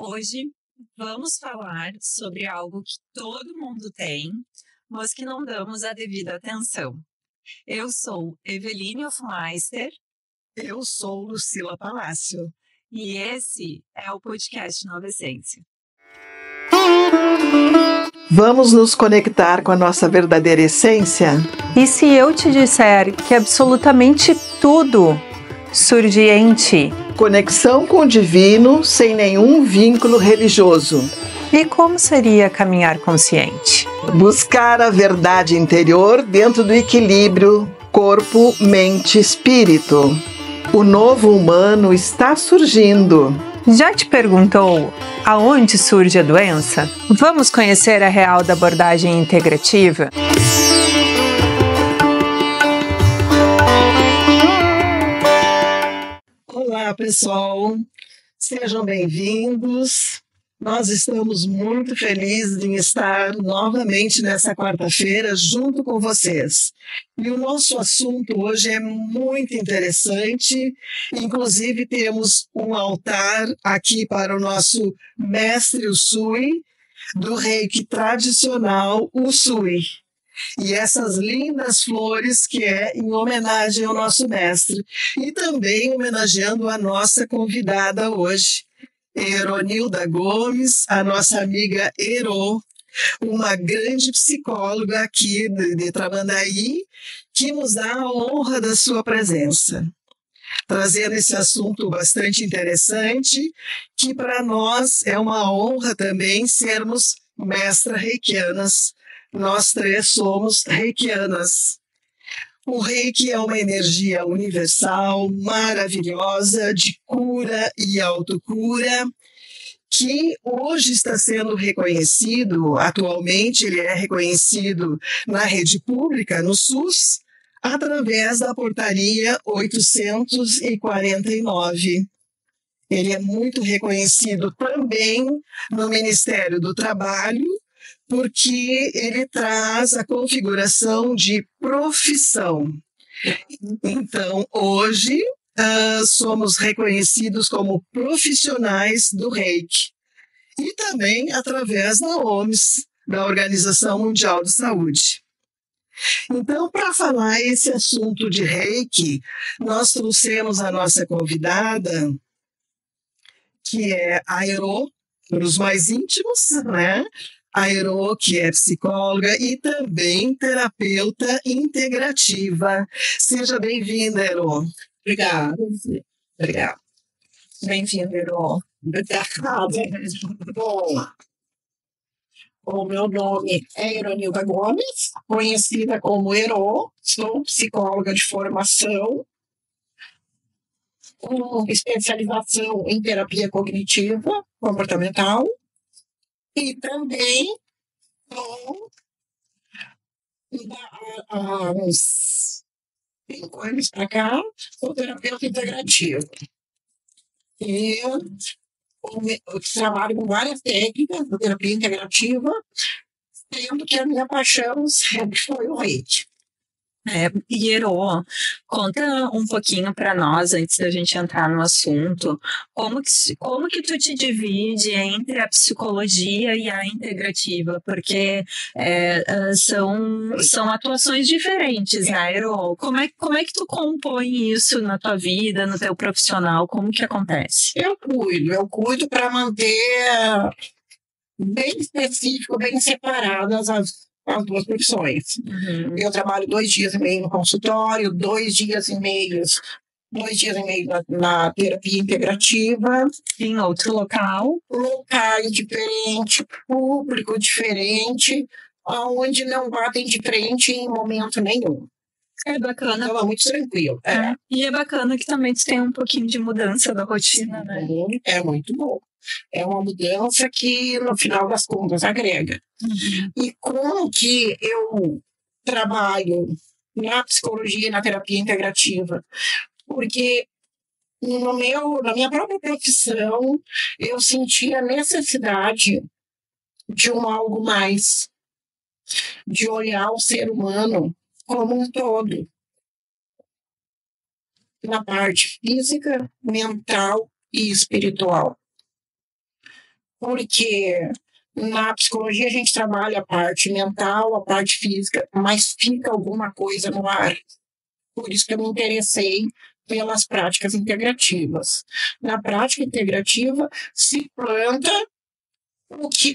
Hoje vamos falar sobre algo que todo mundo tem, mas que não damos a devida atenção. Eu sou Eveline Hofmeister Eu sou Lucila Palácio. e esse é o podcast Nova Essência. Vamos nos conectar com a nossa verdadeira essência? E se eu te disser que absolutamente tudo surge em ti? Conexão com o divino sem nenhum vínculo religioso. E como seria caminhar consciente? Buscar a verdade interior dentro do equilíbrio corpo, mente, espírito. O novo humano está surgindo. Já te perguntou aonde surge a doença? Vamos conhecer a real da abordagem integrativa? Olá, pessoal. Sejam bem-vindos. Nós estamos muito felizes em estar novamente nessa quarta-feira junto com vocês. E o nosso assunto hoje é muito interessante. Inclusive, temos um altar aqui para o nosso mestre Usui, do reiki tradicional Usui. E essas lindas flores que é em homenagem ao nosso mestre. E também homenageando a nossa convidada hoje, Eronilda Gomes, a nossa amiga Ero, uma grande psicóloga aqui de Tramandaí, que nos dá a honra da sua presença, trazendo esse assunto bastante interessante, que para nós é uma honra também sermos mestras reikianas. Nós três somos reikianas. O reiki é uma energia universal, maravilhosa, de cura e autocura, que hoje está sendo reconhecido, atualmente ele é reconhecido na rede pública, no SUS, através da portaria 849. Ele é muito reconhecido também no Ministério do Trabalho, porque ele traz a configuração de profissão. Então, hoje, somos reconhecidos como profissionais do reiki. E também através da OMS, da Organização Mundial de Saúde. Então, para falar esse assunto de reiki, nós trouxemos a nossa convidada, que é a Ero, para os mais íntimos, né? A Ero, que é psicóloga e também terapeuta integrativa. Seja bem-vinda, Ero. Obrigada. Bem-vinda, Ero. Obrigada. Bom, o meu nome é Eronilda Gomes, conhecida como Ero, sou psicóloga de formação, com especialização em terapia cognitiva comportamental e também há uns 5 anos para cá, sou terapeuta integrativa. E eu trabalho com várias técnicas da terapia integrativa, sendo que a minha paixão sempre foi o reiki. Ero, conta um pouquinho para nós, antes da gente entrar no assunto, como que tu te divide entre a psicologia e a integrativa, porque são atuações diferentes, né, Ero? Como é que tu compõe isso na tua vida, no teu profissional, como que acontece? Eu cuido para manter bem específico, bem separadas as duas profissões. Uhum. Eu trabalho 2 dias e meio no consultório, 2 dias e meio na terapia integrativa. Em outro local? Locais diferentes, público diferente, onde não batem de frente em momento nenhum. É bacana. Então é muito tranquilo. E é bacana que também tu tem um pouquinho de mudança da rotina, né? É muito bom. É uma mudança que, no final das contas, agrega. Uhum. E como que eu trabalho na psicologia e na terapia integrativa? Porque na minha própria profissão, eu senti a necessidade de algo mais, de olhar o ser humano como um todo, na parte física, mental e espiritual. porque na psicologia a gente trabalha a parte mental, a parte física, mas fica alguma coisa no ar. Por isso que eu me interessei pelas práticas integrativas. Na prática integrativa se planta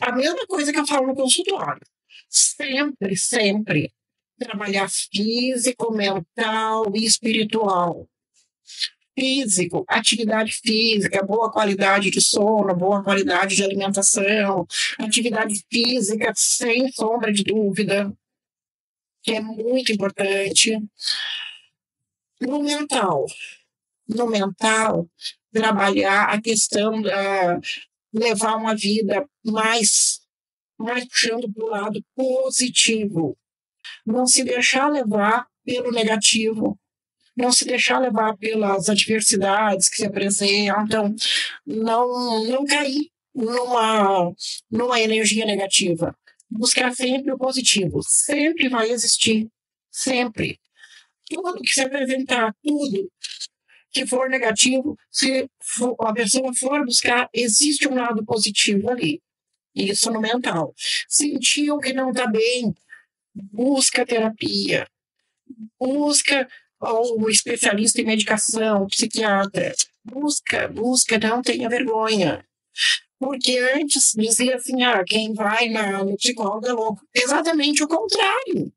a mesma coisa que eu falo no consultório. Sempre, sempre trabalhar físico, mental e espiritual. Físico, atividade física, boa qualidade de sono, boa qualidade de alimentação, atividade física sem sombra de dúvida, que é muito importante. No mental, trabalhar a questão da levar uma vida mais puxando para o lado positivo. Não se deixar levar pelo negativo. Não se deixar levar pelas adversidades que se apresentam. Não cair numa energia negativa. Buscar sempre o positivo. Sempre vai existir. Sempre. Tudo que se apresentar, tudo que for negativo, se a pessoa for buscar, existe um lado positivo ali. Isso no mental. Sentiu que não está bem, busca terapia. Busca o especialista em medicação, o psiquiatra. Busca, não tenha vergonha. Porque antes dizia assim, quem vai no psicólogo é louco. Exatamente o contrário.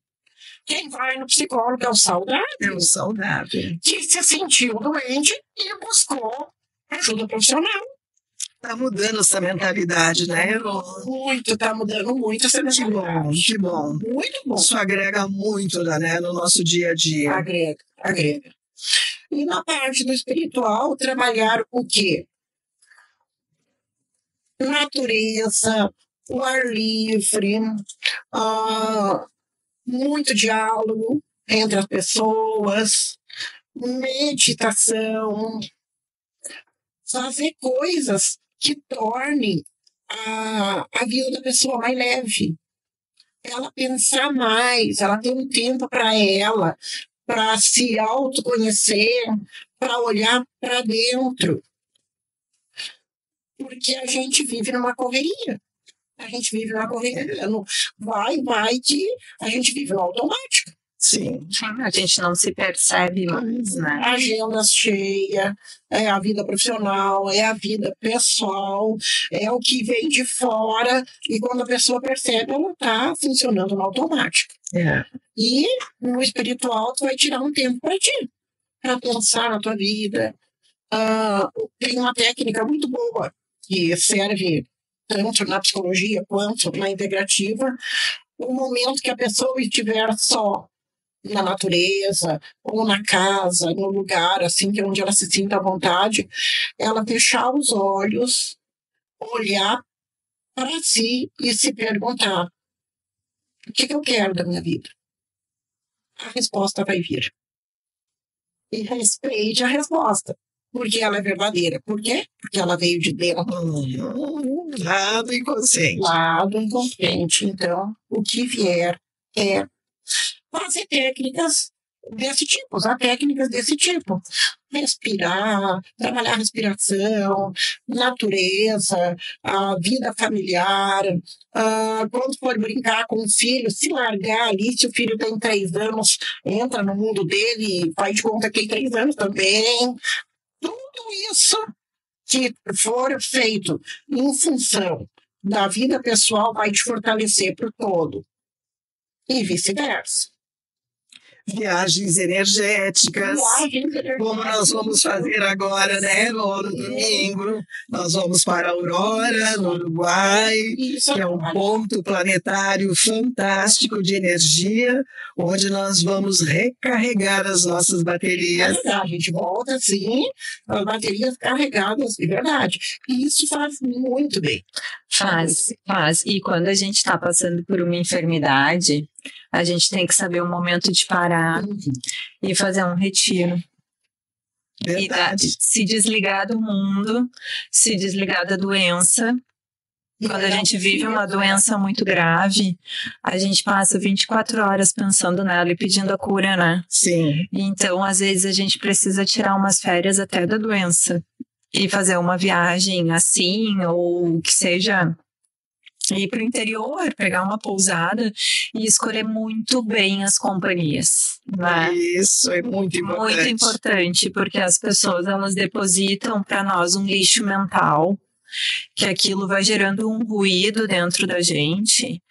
Quem vai no psicólogo é o saudável. É o saudável. Que se sentiu doente e buscou ajuda profissional. Está mudando essa mentalidade, né? Está mudando muito essa mentalidade. Que bom. Muito bom. Isso agrega muito, né, no nosso dia a dia. Agrega. E na parte do espiritual, trabalhar o quê? Natureza, o ar livre, muito diálogo entre as pessoas, meditação, fazer coisas que tornem a vida da pessoa mais leve. Ela pensar mais, ela ter um tempo para ela, para se autoconhecer, para olhar para dentro. Porque a gente vive numa correria. Vai que a gente vive no automático. Sim. A gente não se percebe mais, né? A agenda cheia, é a vida profissional, é a vida pessoal, é o que vem de fora, e quando a pessoa percebe, ela está funcionando no automático. E no espiritual, tu vai tirar um tempo para ti, para pensar na tua vida. Tem uma técnica muito boa que serve tanto na psicologia quanto na integrativa. O momento que a pessoa estiver só na natureza, ou na casa, no lugar assim, que é onde ela se sinta à vontade, ela fechar os olhos, olhar para si e se perguntar: o que eu quero da minha vida? A resposta vai vir. E respeite a resposta, porque ela é verdadeira. Por quê? Porque ela veio de dentro. Lado inconsciente. Então, o que vier é fazer técnicas desse tipo, usar técnicas desse tipo. Respirar, trabalhar a respiração, natureza, a vida familiar. Quando for brincar com o filho, se largar ali, se o filho tem 3 anos, entra no mundo dele, faz de conta que tem 3 anos também. Tudo isso que for feito em função da vida pessoal vai te fortalecer para o todo. E vice-versa. Viagens energéticas, como nós vamos fazer agora, né, no domingo. Nós vamos para a Aurora, no Uruguai, que é um ponto planetário fantástico de energia, onde nós vamos recarregar as nossas baterias. A gente volta, sim, as baterias carregadas, de verdade. E isso faz muito bem. Faz. E quando a gente está passando por uma enfermidade, a gente tem que saber o momento de parar e fazer um retiro. Verdade. E se desligar do mundo, se desligar da doença. Quando a gente vive uma doença muito grave, a gente passa 24 horas pensando nela e pedindo a cura, né? Sim. Então, às vezes, a gente precisa tirar umas férias até da doença. e fazer uma viagem assim, ou que seja ir para o interior, pegar uma pousada e escolher muito bem as companhias, né? Isso é muito importante. Muito importante, porque as pessoas, elas depositam para nós um lixo mental, que aquilo vai gerando um ruído dentro da gente,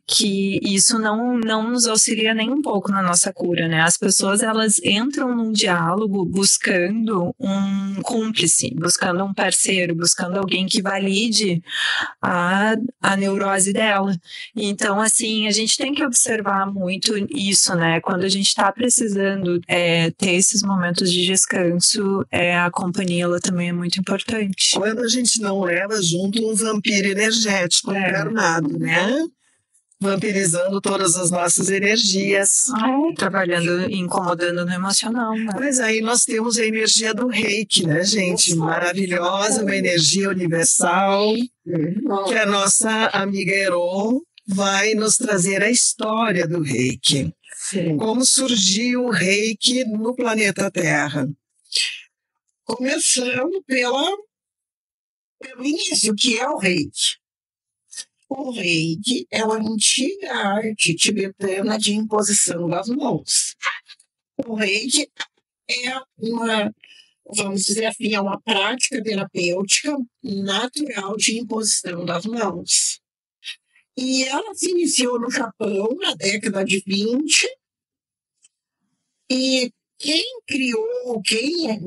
que isso não nos auxilia nem um pouco na nossa cura, né? As pessoas, elas entram num diálogo buscando um cúmplice, buscando um parceiro, buscando alguém que valide a neurose dela. Então, assim, a gente tem que observar muito isso, né? Quando a gente está precisando ter esses momentos de descanso, a companhia, ela também é muito importante. Quando a gente não leva junto um vampiro energético encarnado, né? Vampirizando todas as nossas energias. Trabalhando, incomodando no emocional, né? Mas aí nós temos a energia do Reiki, né, gente? Maravilhosa, uma energia universal, que a nossa amiga Ero vai nos trazer a história do Reiki. Sim. Como surgiu o Reiki no planeta Terra? Começando pelo início, que é o Reiki. O Reiki é uma antiga arte tibetana de imposição das mãos. O Reiki é vamos dizer assim, é uma prática terapêutica natural de imposição das mãos. E ela se iniciou no Japão na década de 20, e quem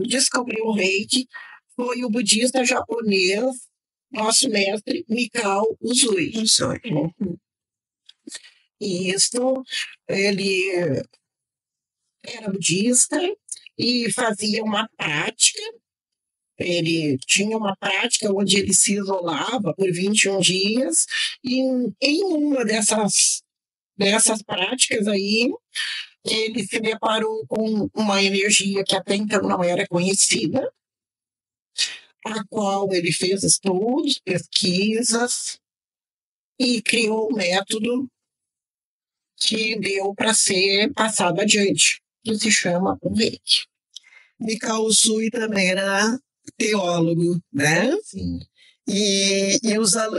descobriu o Reiki foi o budista japonês, nosso mestre Mikao Usui. E isso, ele era budista e fazia uma prática. Ele tinha uma prática onde ele se isolava por 21 dias, e em uma dessas práticas aí, ele se deparou com uma energia que até então não era conhecida, a qual ele fez estudos, pesquisas e criou um método que deu para ser passado adiante, que se chama o Reiki. Mikao Usui também era teólogo, né? Sim. E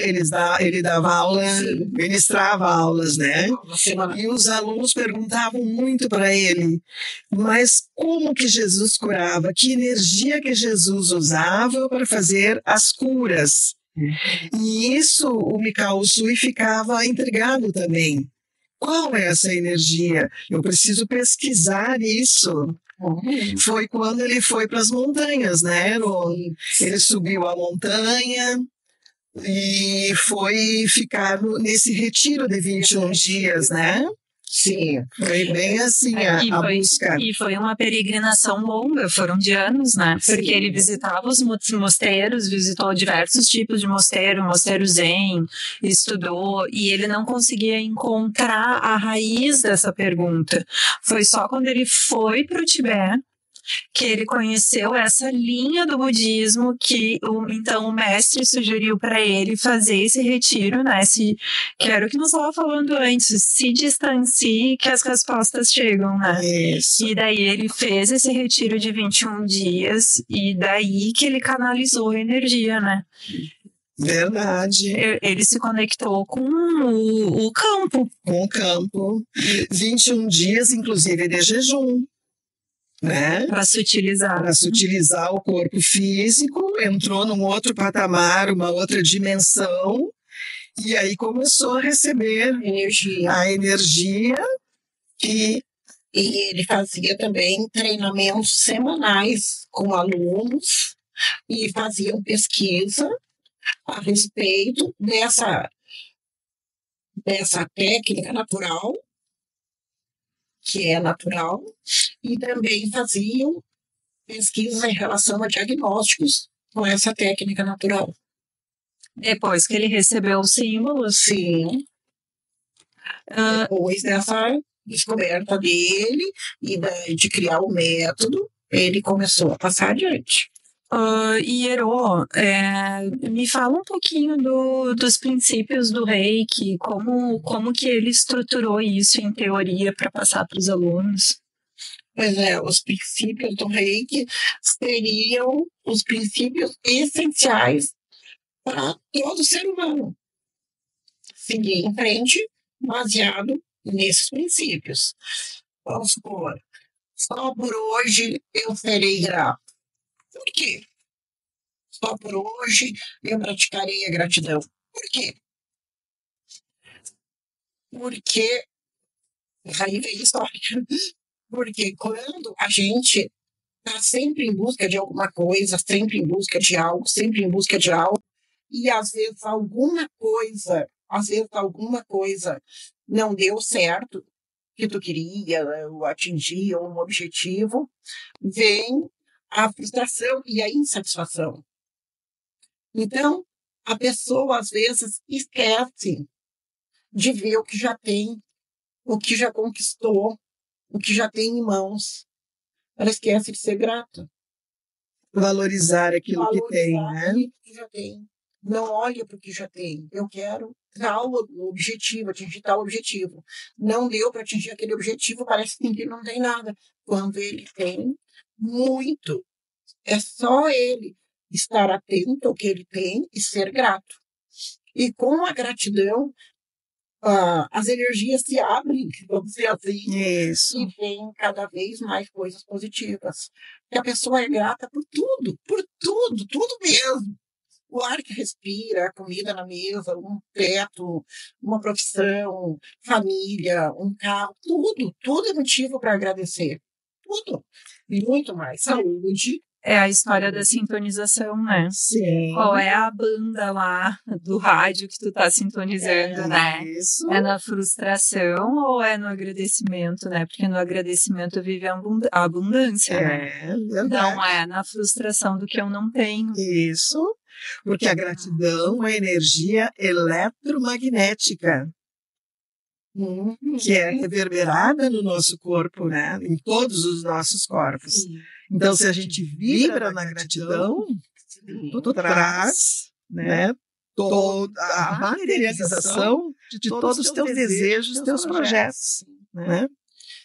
ele dava aula, ministrava aulas, né? E os alunos perguntavam muito para ele, mas como que Jesus curava? Que energia que Jesus usava para fazer as curas? E isso o Mikao Usui ficava intrigado também. Qual é essa energia? Eu preciso pesquisar isso. Foi quando ele foi para as montanhas, né? Ele subiu a montanha e foi ficar nesse retiro de 21 dias, né? Sim. Foi bem assim a busca. E foi uma peregrinação longa, foram de anos, né? Porque ele visitava os mosteiros, visitou diversos tipos de mosteiro zen, estudou, e ele não conseguia encontrar a raiz dessa pergunta. Foi só quando ele foi para o Tibete que ele conheceu essa linha do budismo, que então o mestre sugeriu para ele fazer esse retiro, né? Que era o que nós estávamos falando antes, se distancie que as respostas chegam, né? Isso. E daí ele fez esse retiro de 21 dias, e daí que ele canalizou a energia, né? Verdade. Ele se conectou com o campo. Com o campo. 21 dias, inclusive, de jejum. Né? Para sutilizar o corpo físico, entrou num outro patamar, uma outra dimensão, e aí começou a receber a energia. E ele fazia também treinamentos semanais com alunos e faziam pesquisa a respeito dessa técnica natural, que é natural, e também faziam pesquisas em relação a diagnósticos com essa técnica natural. Depois que ele recebeu os símbolos. Sim. Depois dessa descoberta dele e de criar o método, ele começou a passar adiante. Ero, me fala um pouquinho dos princípios do Reiki, como que ele estruturou isso em teoria para passar para os alunos. Pois é, os princípios do Reiki seriam os princípios essenciais para todo ser humano seguir em frente baseado nesses princípios. Vamos supor, só por hoje eu serei grato. Por quê? Só por hoje eu praticarei a gratidão. Por quê? Porque aí vem a história. Porque quando a gente está sempre em busca de alguma coisa, sempre em busca de algo, sempre em busca de algo, e às vezes alguma coisa não deu certo, que tu queria, ou atingir um objetivo, vem a frustração e a insatisfação. Então, a pessoa às vezes esquece de ver o que já tem, o que já conquistou, o que já tem em mãos. Ela esquece de ser grata. Valorizar aquilo que tem, né? Aquilo que já tem. Não olha para o que já tem. Eu quero tal objetivo, atingir tal objetivo. Não deu para atingir aquele objetivo, parece que ele não tem nada. Quando ele tem muito, é só ele estar atento ao que ele tem e ser grato. E com a gratidão, as energias se abrem, vamos dizer assim, Isso. e vem cada vez mais coisas positivas. E a pessoa é grata por tudo mesmo. O ar que respira, a comida na mesa, um teto, uma profissão, família, um carro, tudo é motivo para agradecer. Tudo. E muito mais. Saúde. É a história da sintonização, né? Sim. Qual é a banda lá do rádio que tu tá sintonizando, né? Isso. É na frustração ou é no agradecimento, né? Porque no agradecimento vive a abundância, né? Verdade. Não é na frustração do que eu não tenho. Isso. Porque a gratidão é energia eletromagnética, que é reverberada no nosso corpo, né? Em todos os nossos corpos. Então, se a gente vibra na gratidão, tu traz, né, toda a materialização de todos os teus desejos, teus projetos, né?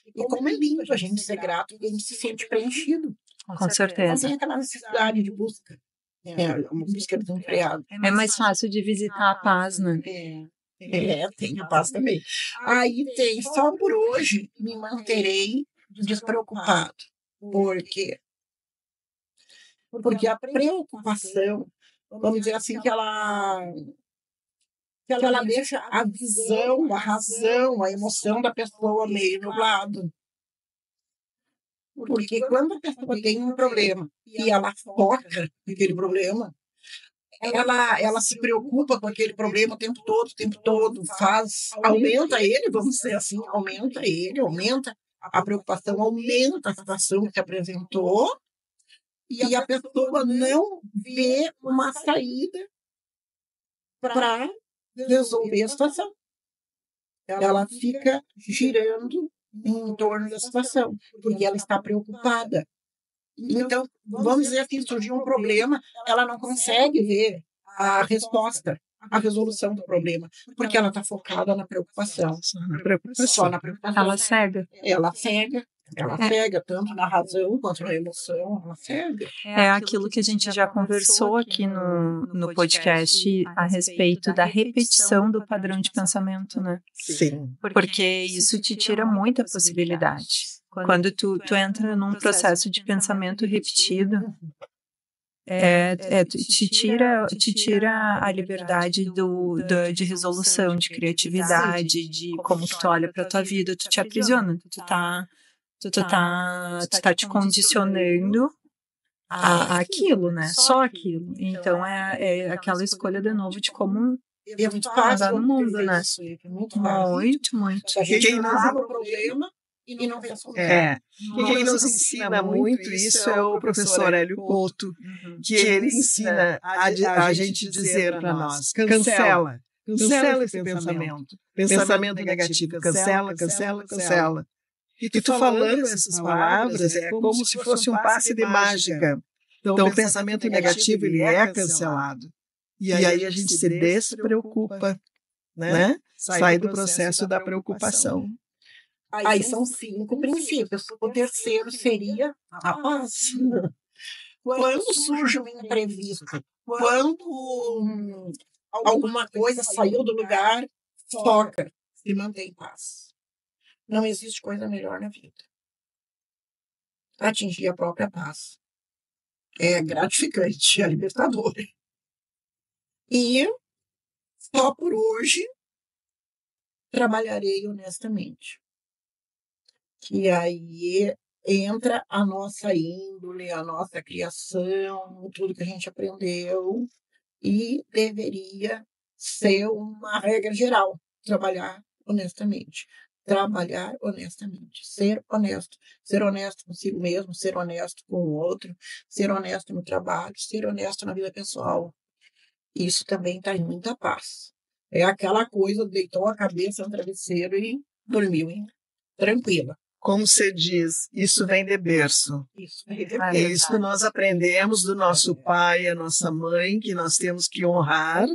E como é lindo a gente ser grato e a gente se sente preenchido. Com Não certeza. tem aquela necessidade de busca. Uma busca desenfreada. É mais fácil de visitar a paz, né? Tem a paz também. Aí tem, só por hoje me manterei despreocupado. Por quê? Porque a preocupação, vamos dizer assim, que ela deixa a visão, a razão, a emoção da pessoa meio nublado. Porque quando a pessoa tem um problema e ela foca naquele problema, ela se preocupa com aquele problema o tempo todo, aumenta ele, vamos dizer assim, aumenta a preocupação, aumenta a situação que se apresentou, e a pessoa não vê uma saída para resolver a situação. Ela fica girando em torno da situação, porque ela está preocupada. Então, vamos dizer assim, surgiu um problema, ela não consegue ver a resposta, a resolução do problema, porque ela está focada na preocupação. Só na preocupação. Ela cega. Ela cega tanto na razão quanto na emoção, ela cega. É aquilo que a gente já conversou aqui no podcast a respeito da repetição do padrão de pensamento, né? Sim. Porque isso te tira muita possibilidade. Quando tu entra num processo de pensamento repetido, te tira a liberdade de resolução, de criatividade, de como tu olha para tua vida, tu te aprisiona, tu tá te condicionando aquilo, né? Só aquilo. Então é aquela escolha de novo de como é muito fácil andar no mundo, né? Muito. A gente não sabe o problema e não vê a solução. Quem nos ensina muito isso é o professor Hélio Couto, que ele ensina a gente dizer para nós, cancela esse pensamento negativo, cancela. E tu falando essas palavras é como se fosse um passe de mágica. Então o pensamento negativo ele é cancelado. E aí a gente se despreocupa, né? Sai do processo da preocupação. Aí são 5 princípios. O terceiro seria a paz. Quando surge um imprevisto, quando alguma coisa saiu do lugar, foca e mantém paz. Não existe coisa melhor na vida. Atingir a própria paz. É gratificante, é libertador. E só por hoje trabalharei honestamente. Que aí entra a nossa índole, a nossa criação, tudo que a gente aprendeu, e deveria ser uma regra geral, trabalhar honestamente. Trabalhar honestamente, ser honesto consigo mesmo, ser honesto com o outro, ser honesto no trabalho, ser honesto na vida pessoal. Isso também traz muita paz. É aquela coisa, deitou a cabeça no travesseiro e dormiu, hein? Tranquila. Como você diz, isso vem de berço. Isso vem de É Isso que nós aprendemos do nosso pai, a nossa mãe, que nós temos que honrar,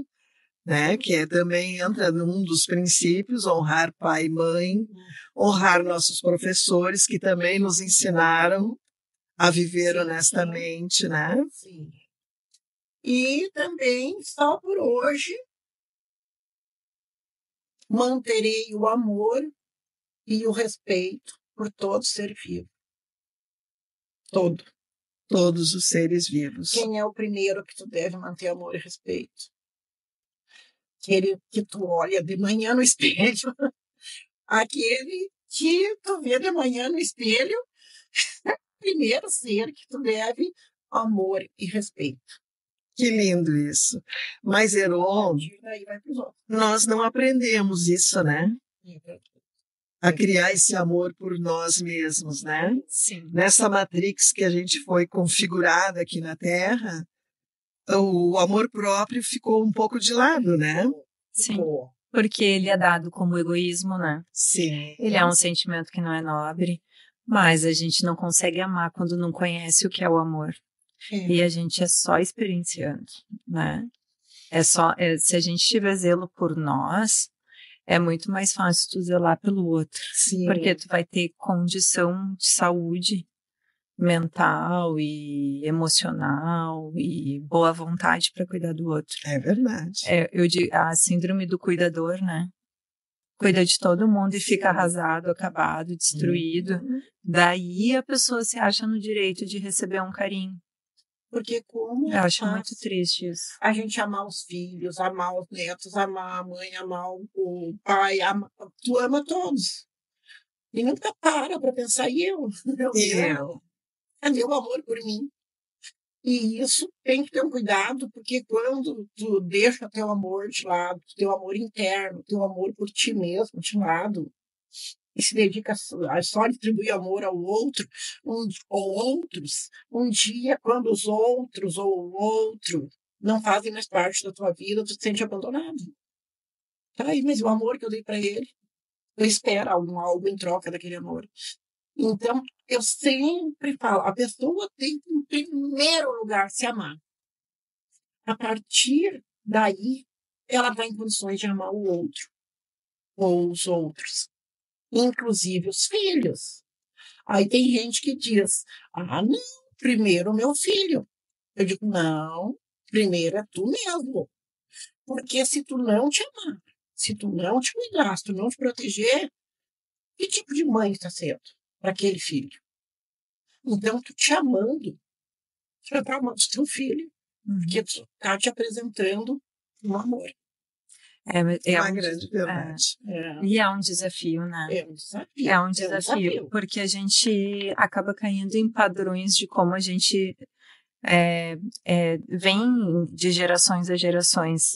né? Que também entra num dos princípios, honrar pai e mãe, honrar nossos professores, que também nos ensinaram a viver honestamente, né? Sim. E também, só por hoje, manterei o amor e o respeito por todo ser vivo. Todo. Todos os seres vivos. Quem é o primeiro que tu deve manter amor e respeito? Aquele que tu olha de manhã no espelho. Aquele que tu vê de manhã no espelho. Primeiro ser que tu deve amor e respeito. Que lindo isso. Mas, Heron, Daí vai pros outros. nós não aprendemos isso, né? A criar esse amor por nós mesmos, né? Sim. Nessa matrix que a gente foi configurada aqui na Terra, o amor próprio ficou um pouco de lado, né? Sim. Porque ele é dado como egoísmo, né? Sim. Ele é um sentimento que não é nobre, mas a gente não consegue amar quando não conhece o que é o amor. E a gente é só experienciando, né? Se a gente tiver zelo por nós, é muito mais fácil tu zelar pelo outro. Sim. Porque tu vai ter condição de saúde mental e emocional e boa vontade para cuidar do outro. É verdade. Eu digo, a síndrome do cuidador, né? Cuida de todo mundo e fica arrasado, acabado, destruído. Daí a pessoa se acha no direito de receber um carinho. Porque como Eu acho muito triste isso. a gente amar os filhos, amar os netos, amar a mãe, amar o pai, tu ama todos. E nunca para pensar, e eu? Cadê o amor por mim? E isso tem que ter um cuidado, porque quando tu deixa teu amor de lado, teu amor interno, teu amor por ti mesmo de lado, e se dedica a só distribuir amor ao outro, ou outros, um dia, quando os outros ou o outro não fazem mais parte da tua vida, tu te sente abandonado. Tá aí, mas o amor que eu dei para ele, eu espero algo em troca daquele amor. Então, eu sempre falo, a pessoa tem que, em primeiro lugar, se amar. A partir daí, ela está em condições de amar o outro, ou os outros, inclusive os filhos. Aí tem gente que diz, não, primeiro o meu filho. Eu digo, não, primeiro é tu mesmo. Porque se tu não te amar, se tu não te cuidar, se tu não te proteger, que tipo de mãe está sendo para aquele filho? Então, tu te amando, tu está amando o teu filho, porque tu está te apresentando um amor. É uma grande verdade. E é um desafio, né? É um desafio. É um desafio, porque a gente acaba caindo em padrões de como a gente vem de gerações a gerações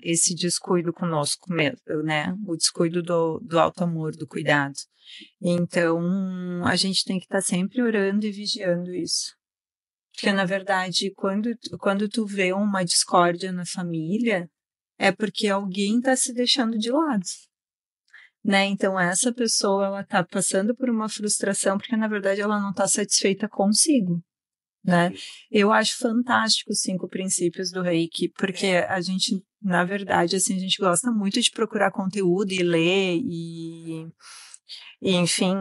esse descuido conosco mesmo, né? O descuido do alto amor, do cuidado. Então, a gente tem que estar sempre orando e vigiando isso. Porque, na verdade, quando tu vê uma discórdia na família, é porque alguém está se deixando de lado. Né? Então, essa pessoa ela está passando por uma frustração porque, na verdade, ela não está satisfeita consigo. Né? Eu acho fantástico os 5 princípios do Reiki, porque a gente, na verdade, assim, a gente gosta muito de procurar conteúdo e ler E, enfim,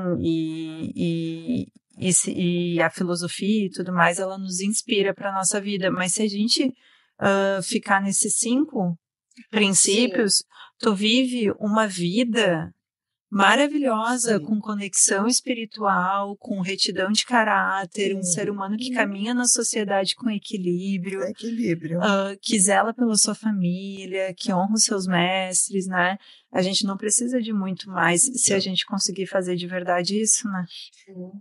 e a filosofia e tudo mais, ela nos inspira para a nossa vida. Mas se a gente ficar nesses 5 princípios, tu vive uma vida maravilhosa, com conexão espiritual, com retidão de caráter, um ser humano que caminha na sociedade com equilíbrio, que zela pela sua família, que honra os seus mestres, né? A gente não precisa de muito mais se a gente conseguir fazer de verdade isso, né?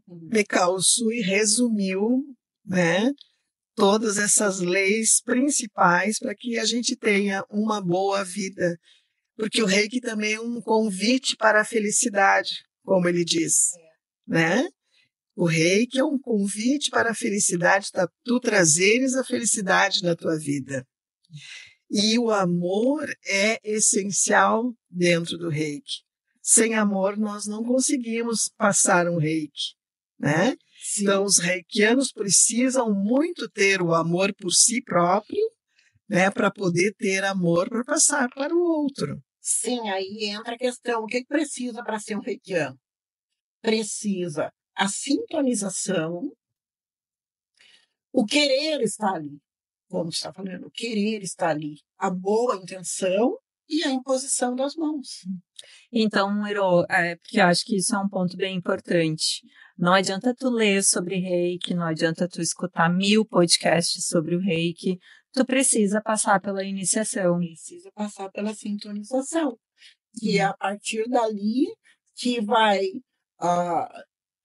Mikao, o Sui resumiu, né, todas essas leis principais para que a gente tenha uma boa vida. Porque o Reiki também é um convite para a felicidade, como ele diz, né? O Reiki é um convite para a felicidade, para tu trazeres a felicidade na tua vida. E o amor é essencial dentro do Reiki. Sem amor, nós não conseguimos passar um Reiki, né? Sim. Então, os reikianos precisam muito ter o amor por si próprio, né, para poder ter amor para passar para o outro. Sim, aí entra a questão, o que precisa para ser um reikiano? Precisa a sintonização, o querer está ali, como está falando, o querer está ali, a boa intenção e a imposição das mãos. Então, Iro, porque eu acho que isso é um ponto bem importante. Não adianta tu ler sobre Reiki, não adianta tu escutar 1000 podcasts sobre o Reiki, tu precisa passar pela iniciação. Precisa passar pela sintonização, que é a partir dali que vai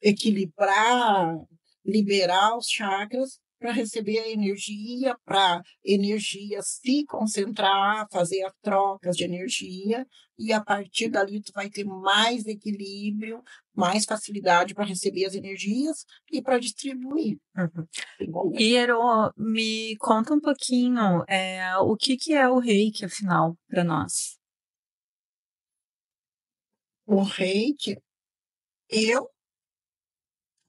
equilibrar, liberar os chakras para receber a energia, para energia se concentrar, fazer as trocas de energia, e a partir dali tu vai ter mais equilíbrio, mais facilidade para receber as energias e para distribuir. E, Ero, me conta um pouquinho, o que é o Reiki, afinal, para nós? O Reiki, eu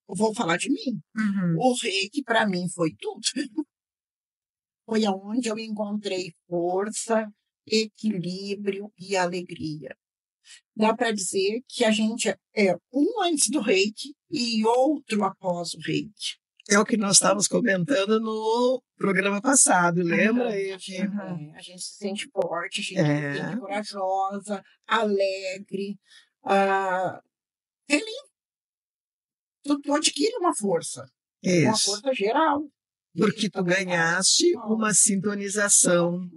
vou falar de mim. O Reiki, para mim, foi tudo. Foi aonde eu encontrei força, equilíbrio e alegria. Dá para dizer que a gente é um antes do Reiki e outro após o Reiki. É o que nós estávamos comentando no programa passado, lembra, Eve? A gente se sente forte, a gente se sente corajosa, alegre, feliz. Tu adquire uma força. Isso. Uma força geral. Porque tu ganhaste uma sintonização.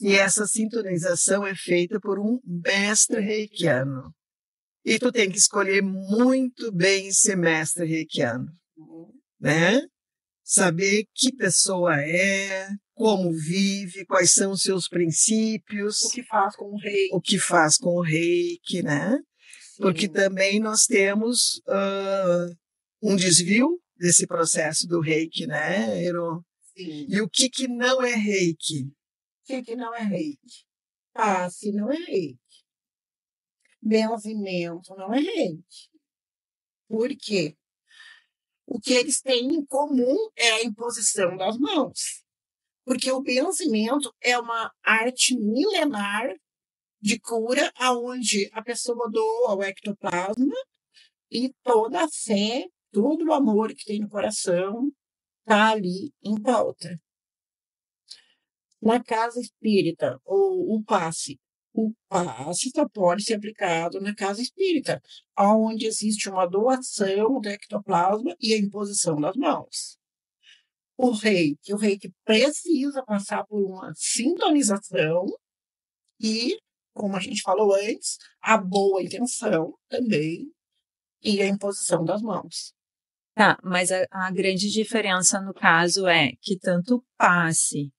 E essa sintonização é feita por um mestre reikiano. E tu tem que escolher muito bem esse mestre reikiano. Né? Saber que pessoa é, como vive, quais são os seus princípios. O que faz com o Reiki. O que faz com o Reiki, né? Sim. Porque também nós temos um desvio desse processo do Reiki, né, Ero? Sim. E o que não é Reiki? O que não é Reiki? Passe não é Reiki. Benzimento não é Reiki. Por quê? O que eles têm em comum é a imposição das mãos. Porque o benzimento é uma arte milenar de cura onde a pessoa doa o ectoplasma e toda a fé, todo o amor que tem no coração está ali em pauta. Na casa espírita, o passe só pode ser aplicado na casa espírita, onde existe uma doação do ectoplasma e a imposição das mãos. O reiki precisa passar por uma sintonização e, como a gente falou antes, a boa intenção também e a imposição das mãos. Tá, mas a grande diferença no caso é que tanto o passe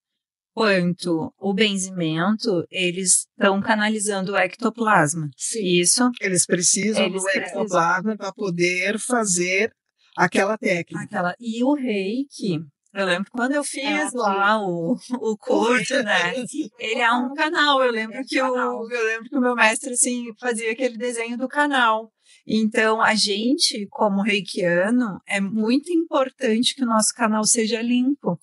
quanto o benzimento, eles estão canalizando o ectoplasma. Sim. Isso. Eles precisam do ectoplasma para poder fazer aquela técnica. E o Reiki, eu lembro quando eu fiz lá o curso, né? Ele é um canal. Eu lembro que o meu mestre assim fazia aquele desenho do canal. Então, a gente, como reikiano, é muito importante que o nosso canal seja limpo.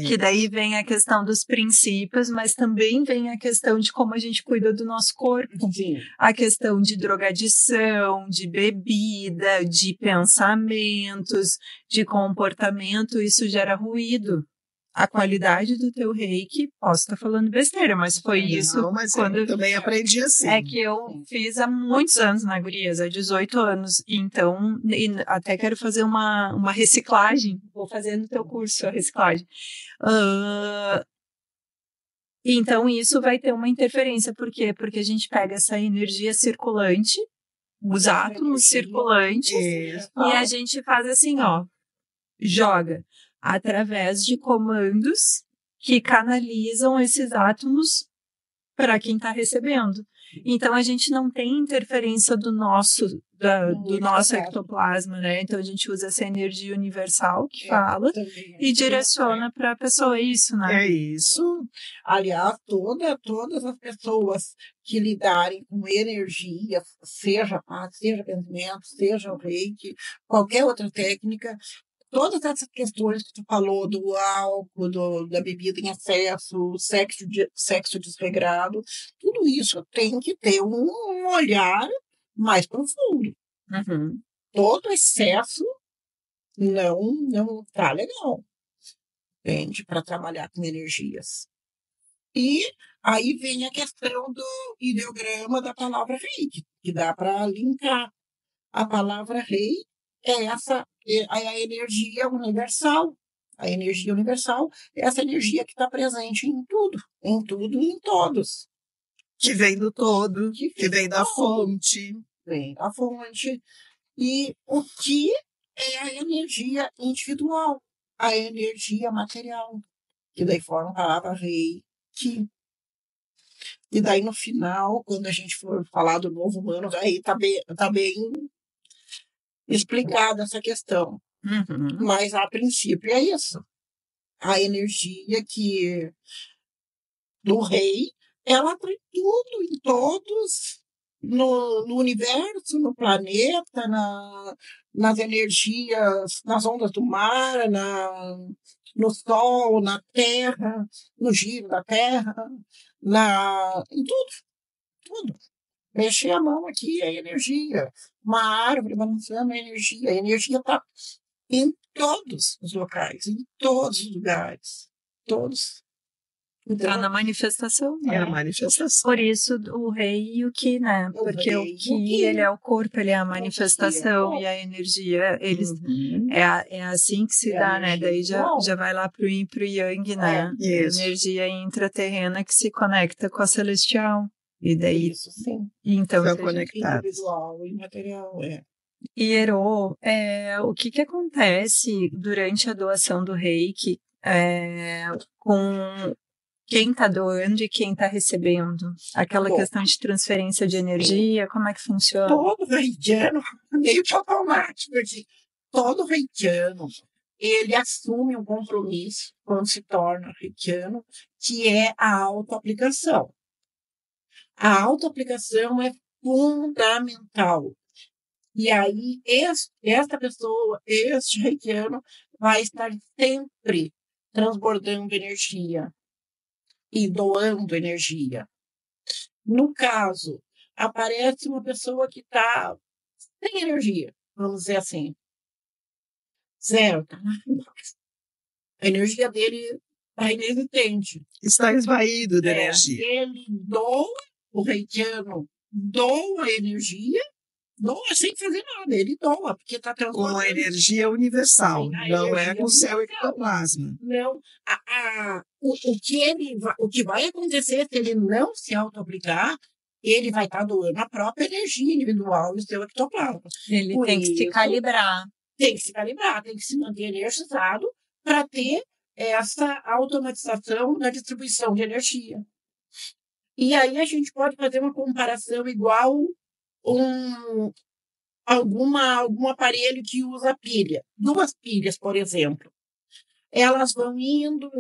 Que daí vem a questão dos princípios, mas também vem a questão de como a gente cuida do nosso corpo. Sim. A questão de drogadição, de bebida, de pensamentos, de comportamento, isso gera ruído. A qualidade do teu reiki, posso estar falando besteira, mas foi isso. Não, mas quando eu também aprendi assim. É que eu fiz há muitos anos na Gurias, há 18 anos. Então, até quero fazer uma reciclagem. Vou fazer no teu curso a reciclagem. Então, isso vai ter uma interferência. Por quê? Porque a gente pega essa energia circulante, os átomos circulantes, e a gente faz assim, ó, joga através de comandos que canalizam esses átomos para quem está recebendo. Então, a gente não tem interferência do nosso ectoplasma, né? Então, a gente usa essa energia universal que fala e direciona para a pessoa. É isso, né? É isso. Aliás, todas as pessoas que lidarem com energia, seja paz, seja pensamento, seja o reiki, qualquer outra técnica, todas essas questões que tu falou do álcool, da bebida em excesso, sexo desregrado, tudo isso tem que ter um olhar mais profundo. Uhum. Todo excesso não tá legal, entende? Para trabalhar com energias. E aí vem a questão do ideograma da palavra reiki, que dá para linkar. A palavra rei é a energia universal. A energia universal é essa energia que está presente em tudo e em todos. Que vem do todo, que vem da fonte. Vem da fonte. E o que é a energia individual? A energia material. Que daí forma a palavra rei, que. E daí no final, quando a gente for falar do novo humano, aí tá bem explicada essa questão. Uhum. Mas a princípio é isso. A energia do rei, ela tem tudo, em todos, no universo, no planeta, nas energias, nas ondas do mar, no sol, na terra, no giro da terra, em tudo. Mexer a mão aqui é energia. Uma árvore balançando é energia. A energia está em todos os locais, em todos os lugares. Todos. Está na manifestação, né? É a manifestação. Por isso, o rei e o ki, né? Porque o ki, ele é o corpo, ele é a manifestação e a energia. Eles, é assim que se dá, né? Daí já vai lá pro yin e pro yang, né? Isso. Energia intraterrena que se conecta com a celestial. E daí, Isso, sim. então, Estão conectados. Individual e material, E Herô, o que acontece durante a doação do reiki com quem está doando e quem está recebendo? Aquela questão de transferência de energia, como é que funciona? Todo reikiano, meio que automático aqui, todo reikiano, ele assume um compromisso quando se torna reikiano, que é a autoaplicação. A autoaplicação é fundamental. E aí, esta pessoa, este reikiano, vai estar sempre transbordando energia e doando energia. No caso, aparece uma pessoa que está sem energia, vamos dizer assim. Zero. A energia dele está inexistente. Está esvaído de energia. Ele doa, o reikiano doa a energia, doa sem fazer nada, ele doa, porque está transformando. Com a energia universal, não é com o seu universal. ectoplasma. Não, o que vai acontecer se ele não se auto-aplicar, ele vai estar doando a própria energia individual do seu ectoplasma. Ele tem que se calibrar. Tem que se calibrar, tem que se manter energizado para ter essa automatização na distribuição de energia. E aí a gente pode fazer uma comparação igual algum aparelho que usa pilha. 2 pilhas, por exemplo. Elas vão indo,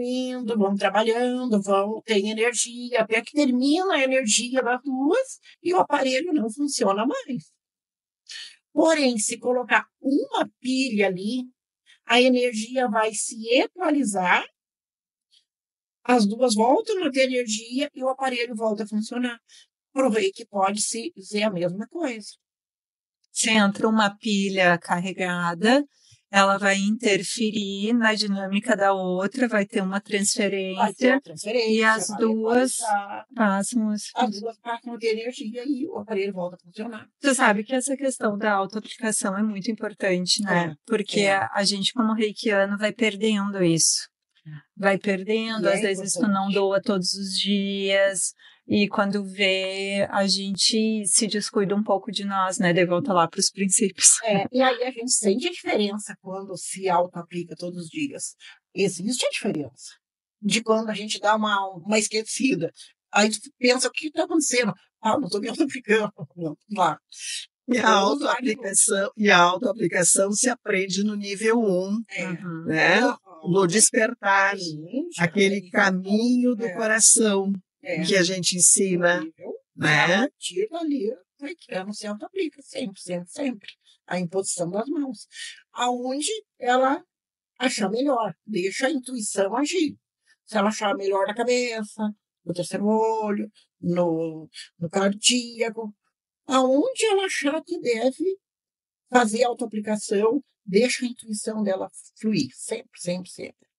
vão trabalhando, tem energia, até que termina a energia das 2 e o aparelho não funciona mais. Porém, se colocar uma pilha ali, a energia vai se equalizar, as duas voltam a ter energia e o aparelho volta a funcionar. Provei que pode-se dizer a mesma coisa. Se entra uma pilha carregada, ela vai interferir na dinâmica da outra, vai ter uma Vai ter transferência, uma transferência, e as vai duas equalizar, passam. as duas passam a ter energia e o aparelho volta a funcionar. Tu sabe que essa questão da autoaplicação é muito importante, né? Porque é. a gente, como reikiano, vai perdendo isso. Vai perdendo, E é às vezes tu importante. não doa todos os dias, e quando vê, a gente se descuida um pouco de nós, né? De volta lá para os princípios. E aí a gente sente a diferença quando se auto-aplica todos os dias. Existe a diferença de quando a gente dá uma esquecida. Aí tu pensa, o que está acontecendo? Não estou me auto-aplicando. Lá. E a autoaplicação se aprende no nível 1, né? No despertar, aquele caminho do coração que a gente ensina, né? A partir dali, o reikiano se auto-aplica, sempre, sempre, sempre. A imposição das mãos. Aonde ela achar melhor, deixa a intuição agir. Se ela achar melhor na cabeça, no terceiro olho, no cardíaco, aonde ela achar que deve fazer a autoaplicação, deixa a intuição dela fluir, sempre, sempre, sempre.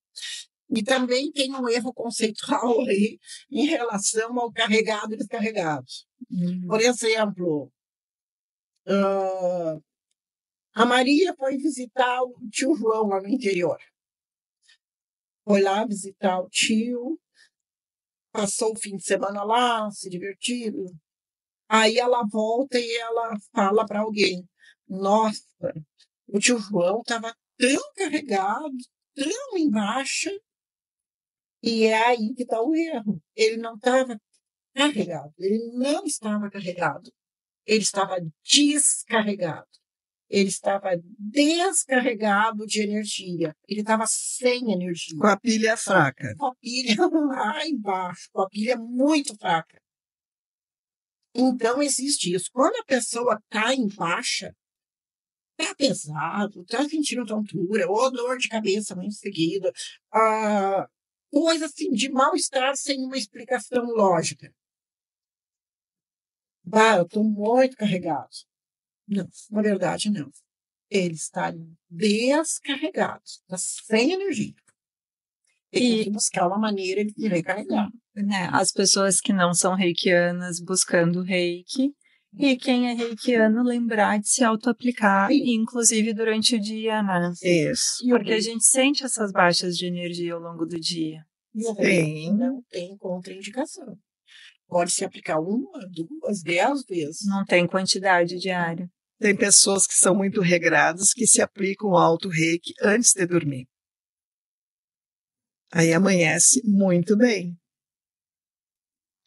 E também tem um erro conceitual aí em relação ao carregado e descarregado. Por exemplo, a Maria foi visitar o tio João lá no interior. Foi lá visitar o tio, passou o fim de semana lá, se divertindo. Aí ela volta e ela fala para alguém: nossa, o tio João estava tão carregado, tão em baixa, e é aí que está o erro. Ele não estava carregado, ele não estava carregado, ele estava descarregado. Ele estava descarregado de energia. Ele estava sem energia. Com a pilha fraca. Com a pilha lá embaixo, com a pilha muito fraca. Então, existe isso. Quando a pessoa está em baixa, está pesado, está sentindo tontura, ou dor de cabeça muito seguida, coisa assim de mal-estar sem uma explicação lógica. Eu estou muito carregado. Não, na verdade, não. Ele está descarregado, está sem energia. Tem que buscar uma maneira de recarregar. Né, as pessoas que não são reikianas buscando reiki, e quem é reikiano lembrar de se auto-aplicar, inclusive durante o dia, né? Isso. Porque a gente sente essas baixas de energia ao longo do dia. Sim. Não tem contraindicação. Pode se aplicar 1, 2, 10 vezes. Não tem quantidade diária. Tem pessoas que são muito regradas que se aplicam auto-reiki antes de dormir. Aí amanhece muito bem.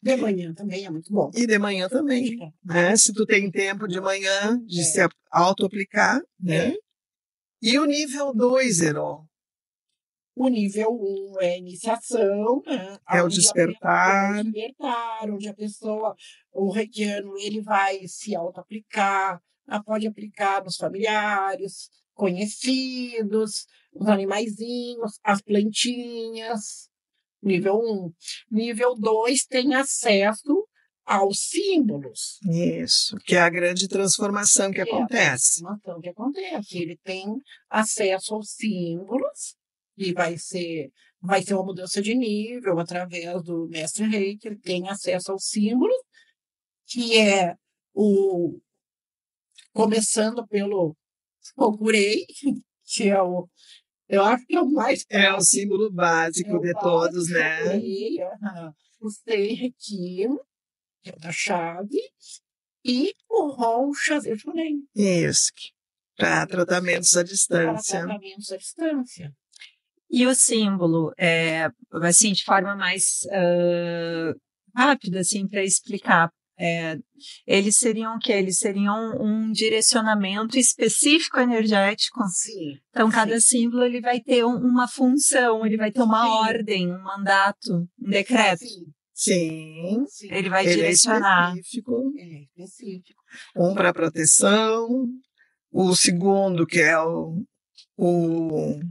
De manhã também é muito bom. E de manhã também, né? Se tu tem tempo de manhã de se auto-aplicar, né? E o nível 2, Herô? O nível 1 é a iniciação, né? É o despertar. Onde a pessoa, o reikiano, ele vai se auto-aplicar, pode aplicar nos familiares, conhecidos, os animaizinhos, as plantinhas. Nível 1. Nível 2 tem acesso aos símbolos. Isso, que é a grande transformação que acontece. A transformação que acontece. Ele tem acesso aos símbolos, e vai ser uma mudança de nível através do mestre Reiki. Ele tem acesso aos símbolos, que é começando pelo Kokurei, que é eu acho que é o mais fácil. É o símbolo básico de todos, né? O Sei-Reiki, que é da chave, e o Ron Shazechunen. Isso, para tratamentos à distância. Para tratamentos à distância. E o símbolo, assim, de forma mais rápida, assim, para explicar, eles seriam o quê? Eles seriam um direcionamento específico energético. Sim. Então, cada símbolo ele vai ter uma função, ele vai ter uma ordem, um mandato, um decreto. Sim. Sim, Sim, Ele vai ele é direcionar. específico. ele é específico. Um para proteção, o segundo, que é o Não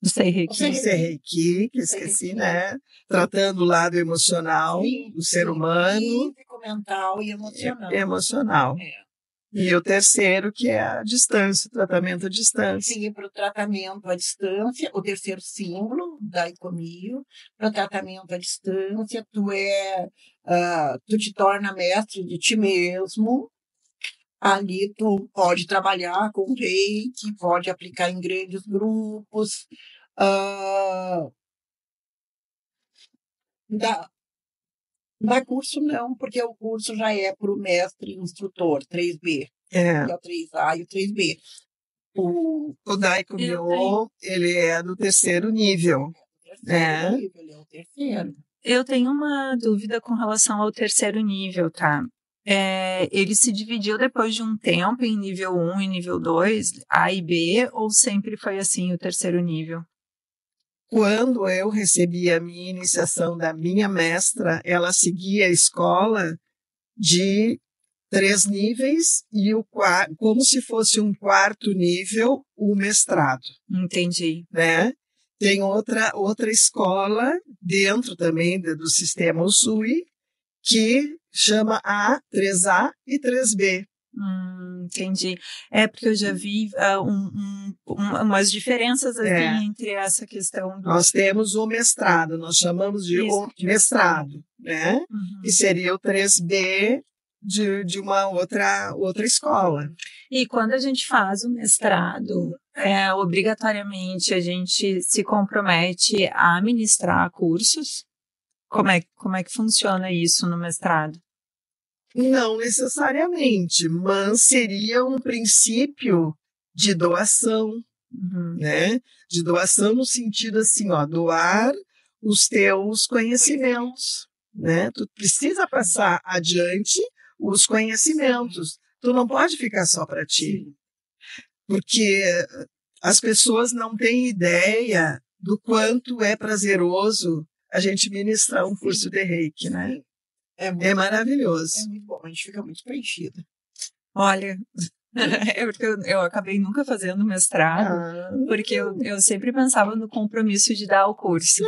sei, Reiki. Reiki, que eu esqueci, né? Tratando o lado emocional do ser humano. Físico, mental e emocional. Emocional. É. E o terceiro, que é a distância, o tratamento à distância. Sim, para o tratamento à distância, o terceiro símbolo da Icomio, para o tratamento à distância, tu te torna mestre de ti mesmo. Ali tu pode trabalhar com reiki, pode aplicar em grandes grupos. ah, dá curso não, porque o curso já é para o mestre instrutor, 3B, É. que é o 3A e o 3B. O Daiko Eu Myo, ele é do terceiro nível. Ele é o terceiro. Eu tenho uma dúvida com relação ao terceiro nível, tá? Ele se dividiu depois de um tempo em nível 1 e nível 2, A e B, ou sempre foi assim o terceiro nível? Quando eu recebi a minha iniciação da minha mestra, ela seguia a escola de 3 níveis e como se fosse um quarto nível, o mestrado. Entendi. Né? Tem outra escola dentro também do sistema Usui que chama A, 3A e 3B. Entendi. Porque eu já vi umas diferenças assim, entre essa questão do... Nós temos o mestrado, nós chamamos de Isso, o mestrado, né? Uhum. Que seria o 3B de uma outra escola. E quando a gente faz o mestrado, obrigatoriamente a gente se compromete a ministrar cursos? Como é que funciona isso no mestrado? Não necessariamente, mas seria um princípio de doação, né? De doação no sentido assim, doar os teus conhecimentos, né? Tu precisa passar adiante os conhecimentos. Tu não pode ficar só para ti. Porque as pessoas não têm ideia do quanto é prazeroso a gente ministrar um curso de Reiki, né? É maravilhoso. É muito bom, a gente fica muito preenchida. Olha, eu acabei nunca fazendo mestrado, porque eu sempre pensava no compromisso de dar o curso.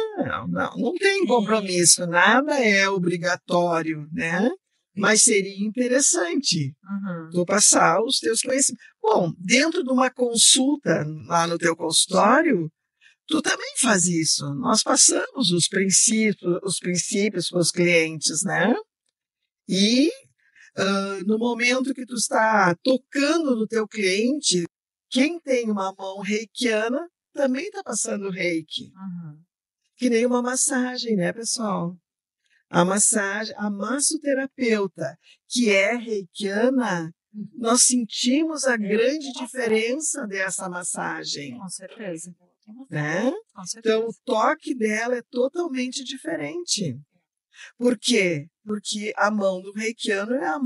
Não tem compromisso, nada é obrigatório, né? Mas seria interessante tu passar os teus conhecimentos. Bom, dentro de uma consulta lá no teu consultório, tu também faz isso. Nós passamos os princípios para os clientes, né? E no momento que tu está tocando no teu cliente, quem tem uma mão reikiana também está passando reiki. Que nem uma massagem, né, pessoal? A massoterapeuta, que é reikiana, nós sentimos a grande diferença dessa massagem. Com certeza. Né? Com certeza. Então, o toque dela é totalmente diferente. Por quê? Porque a mão do reikiano é a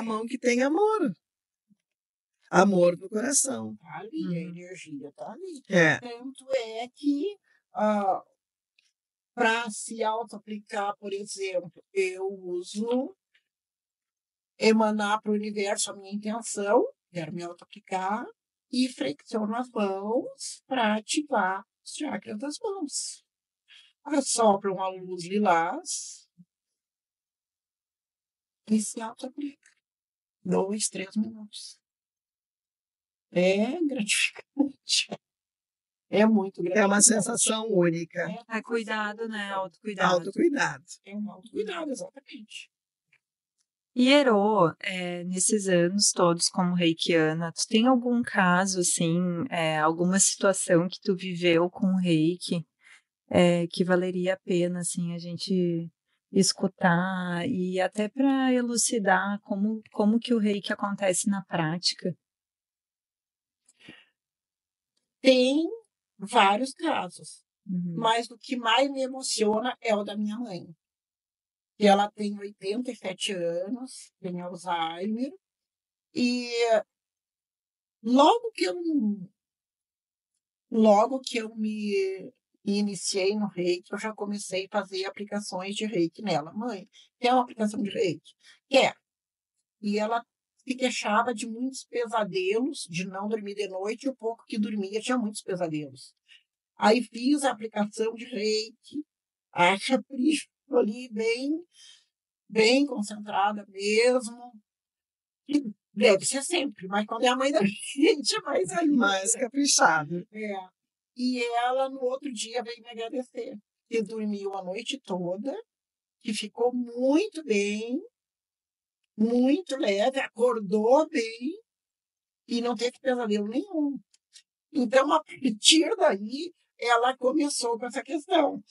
mão que tem amor. Amor no coração. Tá ali, a energia tá ali. É. Tanto é que para se auto-aplicar, por exemplo, eu uso emanar para o universo a minha intenção, quero me auto-aplicar, e flexiono as mãos para ativar os chakras das mãos. Assopro uma luz lilás e se auto-aplica. 2, 3 minutos. É gratificante. É muito gratificante. É uma sensação única. É cuidado, né? Autocuidado. Autocuidado. É um autocuidado, exatamente. E Ero, nesses anos todos como reikiana, tu tem algum caso, assim, alguma situação que tu viveu com o reiki que valeria a pena, assim, a gente escutar e até para elucidar como que o reiki acontece na prática? Tem vários casos, mas o que mais me emociona é o da minha mãe. E ela tem 87 anos, tem Alzheimer, e logo que eu me e iniciei no reiki, eu já comecei a fazer aplicações de reiki nela. Mãe, quer uma aplicação de reiki? Quer. E ela se queixava de muitos pesadelos, de não dormir de noite, e o pouco que dormia tinha muitos pesadelos. Aí fiz a aplicação de reiki, a capricho ali bem concentrada mesmo. E deve ser sempre, mas quando é a mãe da gente é mais ainda. Mais caprichado. É. E ela, no outro dia, veio me agradecer. Que dormiu a noite toda, que ficou muito bem, muito leve, acordou bem e não teve pesadelo nenhum. Então, a partir daí, ela começou com essa questão.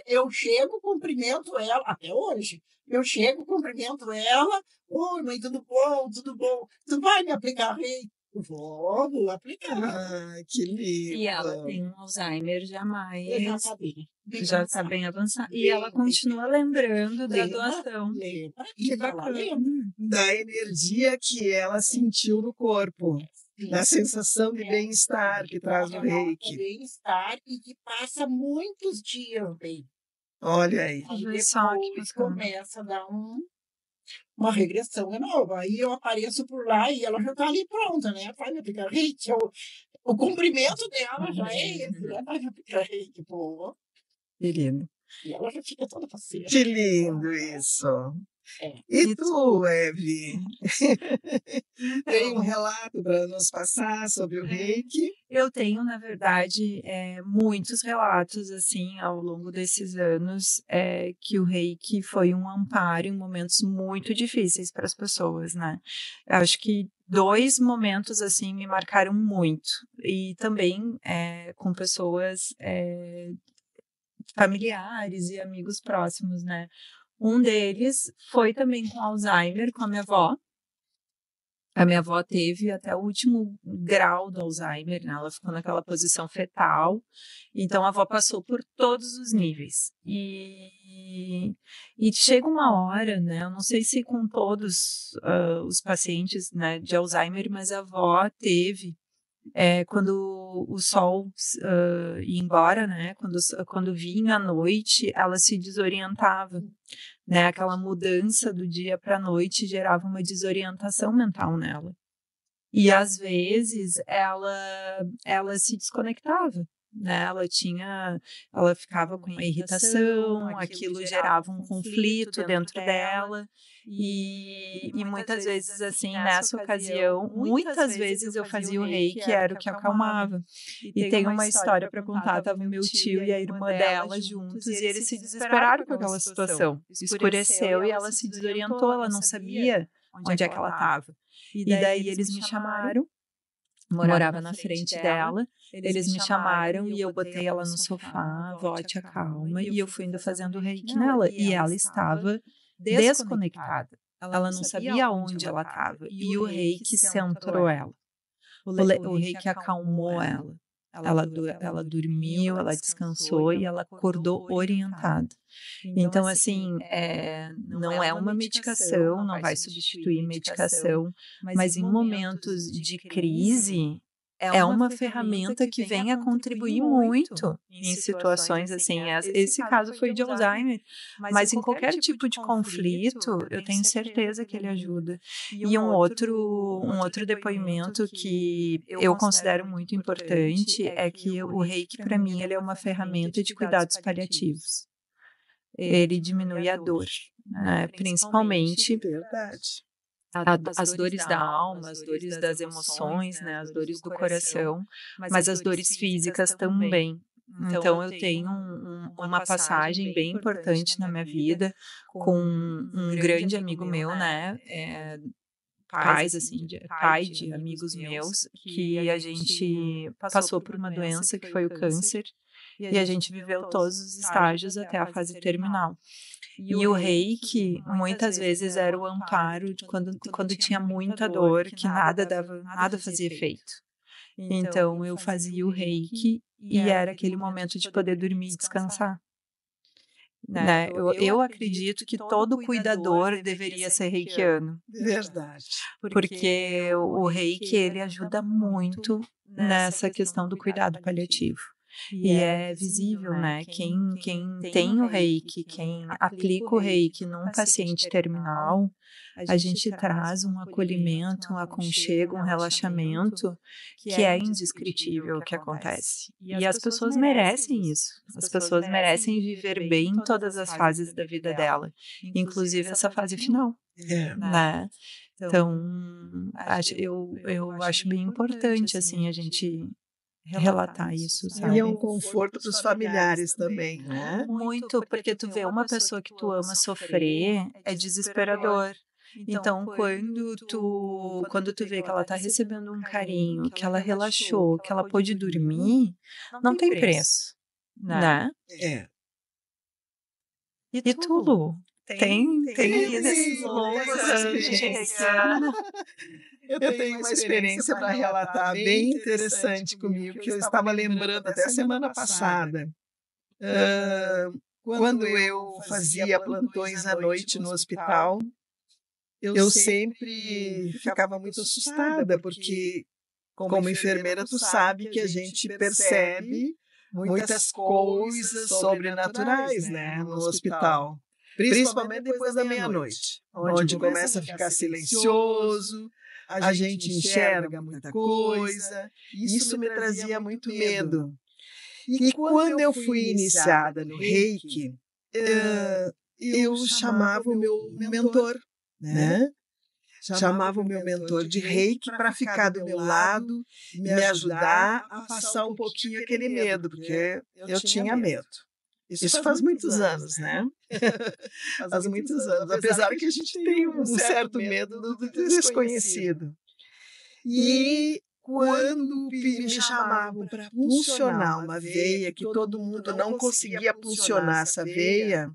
Eu chego, cumprimento ela, até hoje, eu chego, cumprimento ela, oi, mãe, tudo bom, tudo bom? Tu vai me aplicar reiki? Vou aplicar. Ah, que lindo. E ela tem um Alzheimer Eu já jamais, sabia. já está bem avançado. E ela continua lembrando da doação. Lembra? Que E ela bacana. lembra. Da energia que ela sentiu no corpo, Sim. da sensação de bem-estar que traz o Ela reiki. bem-estar e que passa muitos dias bem. Olha aí. Aí Olha só que depois bacana. começa a dar uma regressão de novo. Aí eu apareço por lá e ela já está ali pronta, né? Vai me aplicar reiki. O cumprimento dela já é esse, né? Vai me aplicar reiki, pô. Querido. E ela já fica toda faceira. Que lindo isso. É. E tu, Eve? Tem um relato para nos passar sobre o reiki? Eu tenho, na verdade, muitos relatos, assim, ao longo desses anos, que o reiki foi um amparo em momentos muito difíceis para as pessoas, né? Eu acho que 2 momentos, assim, me marcaram muito. E também com pessoas familiares e amigos próximos, né? Um deles foi também com Alzheimer, com a minha avó. A minha avó teve até o último grau do Alzheimer, né? Ela ficou naquela posição fetal. Então, a avó passou por todos os níveis. E chega uma hora, né? Eu não sei se com todos os pacientes, né, de Alzheimer, mas a avó teve, quando o sol ia embora, né? Quando vinha a noite, ela se desorientava. Né, aquela mudança do dia para a noite gerava uma desorientação mental nela. E às vezes ela se desconectava, né? Ela ficava com uma irritação, aquilo gerava um conflito dentro dela. E muitas vezes, assim, nessa ocasião, muitas vezes eu fazia o reiki, era o que acalmava. E tem uma história para contar, estava o meu tio e a irmã dela juntos, e eles se desesperaram com aquela situação. Escureceu e ela se desorientou, ela não sabia onde é que ela estava. E daí eles me chamaram, morava na frente dela, eles me chamaram e eu botei ela no sofá, volte a calma, e eu fui indo fazendo reiki nela, e ela estava desconectada. Ela não sabia onde ela estava, e o reiki centrou ela. O reiki acalmou ela. Ela dormiu, ela descansou e ela acordou orientada. Então, assim, não é uma medicação, não vai substituir medicação, mas em momentos de crise, é uma ferramenta que vem a contribuir muito em situações assim. Esse caso foi de Alzheimer, mas em qualquer tipo de conflito, eu tenho certeza que ele ajuda. E um outro depoimento que eu considero muito importante é que o reiki, para mim, ele é uma ferramenta de cuidados paliativos. Ele diminui a dor, né? Principalmente Verdade. as dores da alma, as dores das emoções, né? As dores do coração, mas as dores físicas também. Então, eu tenho uma passagem bem importante na minha vida com um grande amigo meu, né? Pai de amigos meus, que a gente passou por uma doença que foi o câncer, e a gente viveu todos os estágios até a fase terminal. E o reiki, muitas vezes, era o amparo de quando tinha muita dor, que nada fazia efeito. Então, eu fazia o reiki e era aquele momento de poder dormir e descansar. Né? Eu acredito que todo cuidador deveria ser reikiano. Verdade. Porque o reiki, ele ajuda muito nessa questão do cuidado paliativo. E é visível, né? Quem tem o reiki, quem aplica o reiki num paciente terminal, a gente traz um acolhimento, um aconchego, um relaxamento que é indescritível o que acontece. E as pessoas merecem isso. As pessoas merecem viver bem em todas as fases da vida dela, inclusive essa fase final, né? Então, eu acho bem importante, assim, a gente relatar isso, sabe? E é um conforto para os familiares também, né? Muito, porque tu vê uma pessoa que tu ama sofrer, é desesperador. Então, quando tu vê que ela tá recebendo um carinho, que ela relaxou, que ela pôde dormir, não tem preço, né? É. E tu, Lu? Tem esses longos longos anos de experiências. reiki? Eu tenho uma experiência para relatar bem interessante comigo, que eu estava lembrando até semana passada. Quando eu fazia plantões à noite no hospital, eu sempre ficava muito assustada, porque, como enfermeira, tu sabe que a gente percebe muitas coisas sobrenaturais, né, no hospital. Principalmente depois da meia-noite, onde começa a ficar silencioso, a gente enxerga muita coisa. Isso me trazia muito medo. E quando eu fui iniciada no Reiki, eu chamava o meu mentor, né? Chamava o meu mentor de Reiki para ficar do meu lado, me ajudar a passar um pouquinho aquele medo, porque eu tinha medo. Isso faz muitos anos, né? Faz muitos anos, apesar que a gente tem um certo medo do desconhecido. E quando me chamavam para puncionar uma veia, que todo mundo não conseguia puncionar essa veia,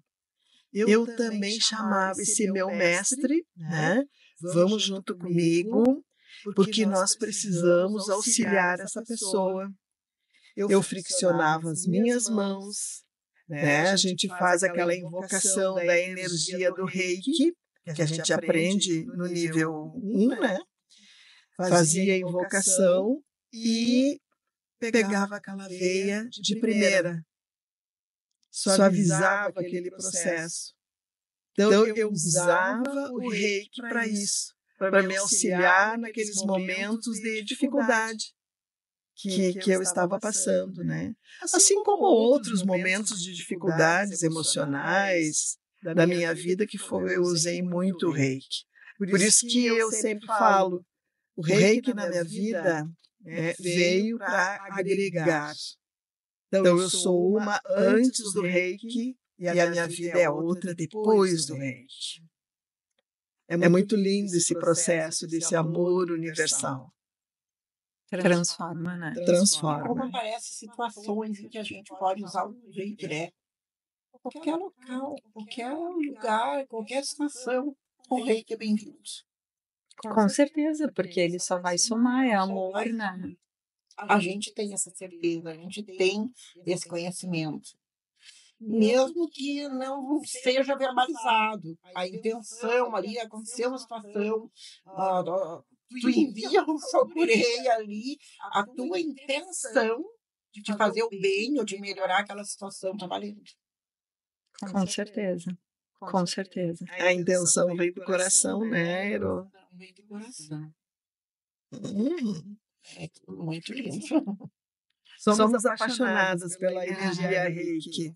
eu também chamava esse meu mestre, né? Vamos junto comigo, porque nós precisamos auxiliar essa pessoa. Eu friccionava as minhas mãos, né? A gente faz aquela invocação da energia do Reiki, que a gente aprende no nível 1, né? Fazia a invocação e pegava aquela veia de primeira, suavizava aquele processo. Então, eu usava o Reiki para isso, para me auxiliar naqueles momentos de dificuldade que eu estava passando, né? Assim como outros momentos de dificuldades emocionais da minha vida, que eu usei muito o Reiki. Por isso que eu sempre falo, o Reiki na minha vida veio para agregar. Então, eu sou uma antes do Reiki e a minha vida é outra depois do Reiki. É muito lindo esse processo desse amor universal. Transforma, né? Transforma. Como aparecem situações em que a gente pode usar o Reiki, né? Qualquer local, qualquer lugar, qualquer situação, o Reiki é bem-vindo. Com certeza, porque ele só vai somar, é amor, né? A gente tem essa certeza, a gente tem esse conhecimento. Mesmo que não seja verbalizado, a intenção ali, aconteceu uma situação, tu envia um socorrei ali, a tua intenção de fazer o bem ou de melhorar aquela situação está valendo. Com certeza, com certeza. A intenção vem do coração, né, Ero? Vem do coração. É muito lindo. Somos apaixonadas pela energia Reiki.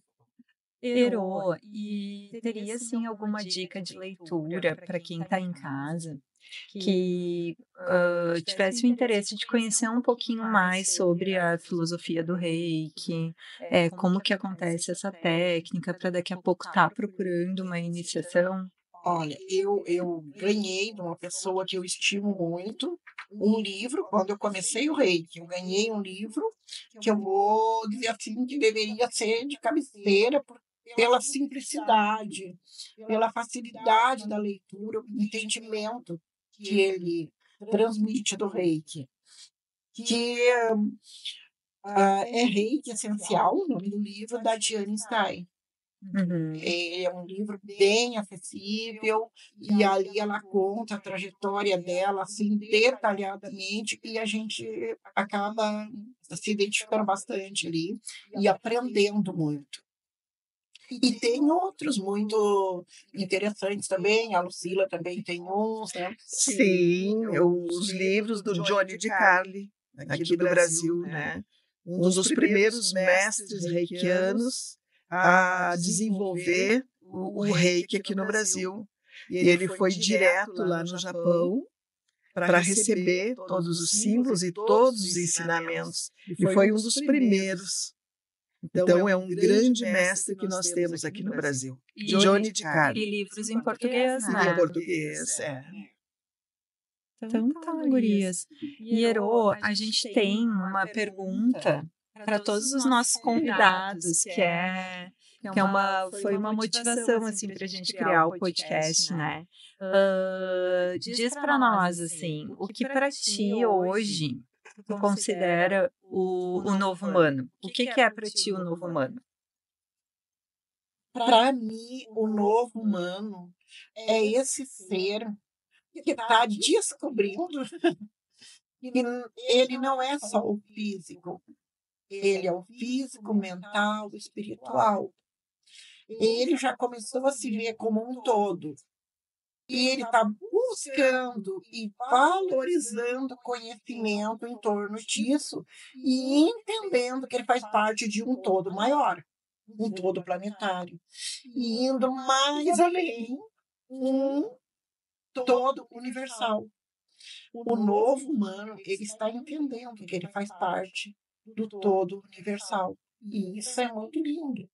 Ero, e teria sim alguma dica de leitura para quem está em casa que tivesse o interesse de conhecer um pouquinho mais sobre a filosofia do Reiki, como que acontece essa técnica, para daqui a pouco estar procurando uma iniciação? Olha, eu ganhei de uma pessoa que eu estimo muito um livro, quando eu comecei o Reiki, eu ganhei um livro que eu vou dizer assim, que deveria ser de cabeceira, pela simplicidade, pela facilidade da leitura, o entendimento que ele transmite do Reiki, que é Reiki Essencial, o nome do livro, da Diane Stein. É um livro bem acessível e ali ela conta a trajetória dela assim detalhadamente e a gente acaba se identificando bastante ali e aprendendo muito. E tem outros muito interessantes também, a Lucila também tem uns, né? Sim, os livros do Johnny de Carli, aqui do Brasil, né? Um dos primeiros mestres reikianos a desenvolver o reiki aqui no Brasil. E ele foi direto lá no Japão para receber todos os símbolos e todos os ensinamentos. E foi um dos primeiros. Então, é um grande mestre que nós temos aqui no Brasil. Johnny de Carli. E livros em português, Em né? português, Então tá, gurias. Ierô, a gente tem uma pergunta para todos os nossos convidados, foi uma motivação assim para a gente criar o podcast, né? Diz para nós assim, o que para ti hoje tu considera o novo humano? O que é para ti o novo humano? Para mim, o novo humano é esse ser que está descobrindo que ele não é só o físico, ele é o físico, mental, espiritual. Ele já começou a se ver como um todo. E ele está buscando e valorizando conhecimento em torno disso e entendendo que ele faz parte de um todo maior, um todo planetário. E indo mais além, um todo universal. O novo humano, ele está entendendo que ele faz parte do todo universal. E isso é muito lindo.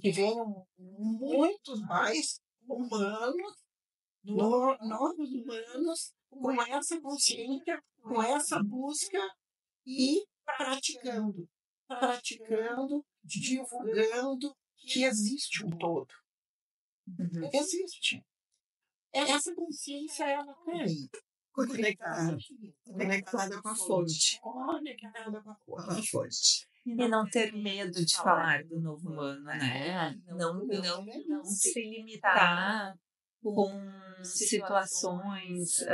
Que venham muitos mais humanos, novos humanos, com essa consciência, com essa busca e praticando, divulgando que existe um todo. Existe. Essa consciência, ela está aí. Conectada com a fonte. Conectada com a fonte. E não ter medo de falar do novo humano, né? Não se limitar com situações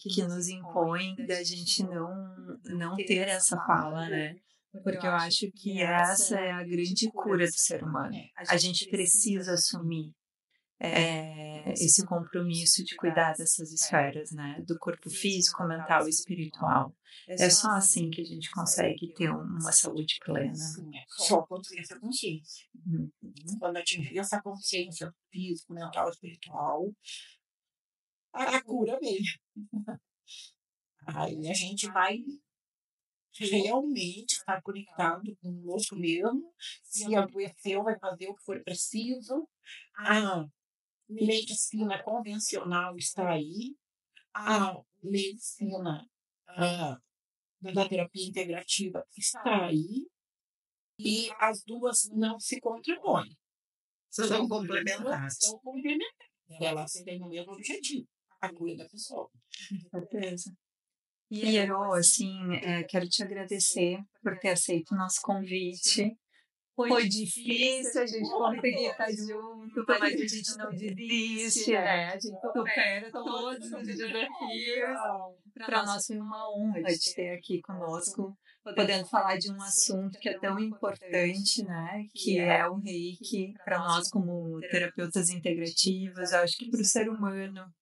que nos impõem da gente não ter essa fala, né? Porque eu acho que essa é a grande cura do ser humano. A gente precisa assumir esse compromisso de cuidar dessas esferas, né? Do corpo físico, mental e espiritual. É só assim que a gente consegue ter uma saúde plena. Só quando tem essa consciência. Quando atingir essa consciência física, mental e espiritual, a cura vem. Aí a gente vai realmente estar conectado conosco mesmo. Se adoeceu, vai fazer o que for preciso. A medicina convencional está aí. A medicina da terapia integrativa está aí. E as duas não se contrapõem. São complementares. São complementares. Elas têm o mesmo objetivo, a cura da pessoa. Com certeza. E Ierô, assim, quero te agradecer por ter aceito o nosso convite. Foi difícil a gente conseguir estar junto, mas a gente não desiste, né? A gente supera todos os desafios. Para nós foi uma honra te ter aqui conosco, podendo falar de um assunto que é tão importante, né? Que é o Reiki, para nós como terapeutas integrativas, eu acho que para o ser humano,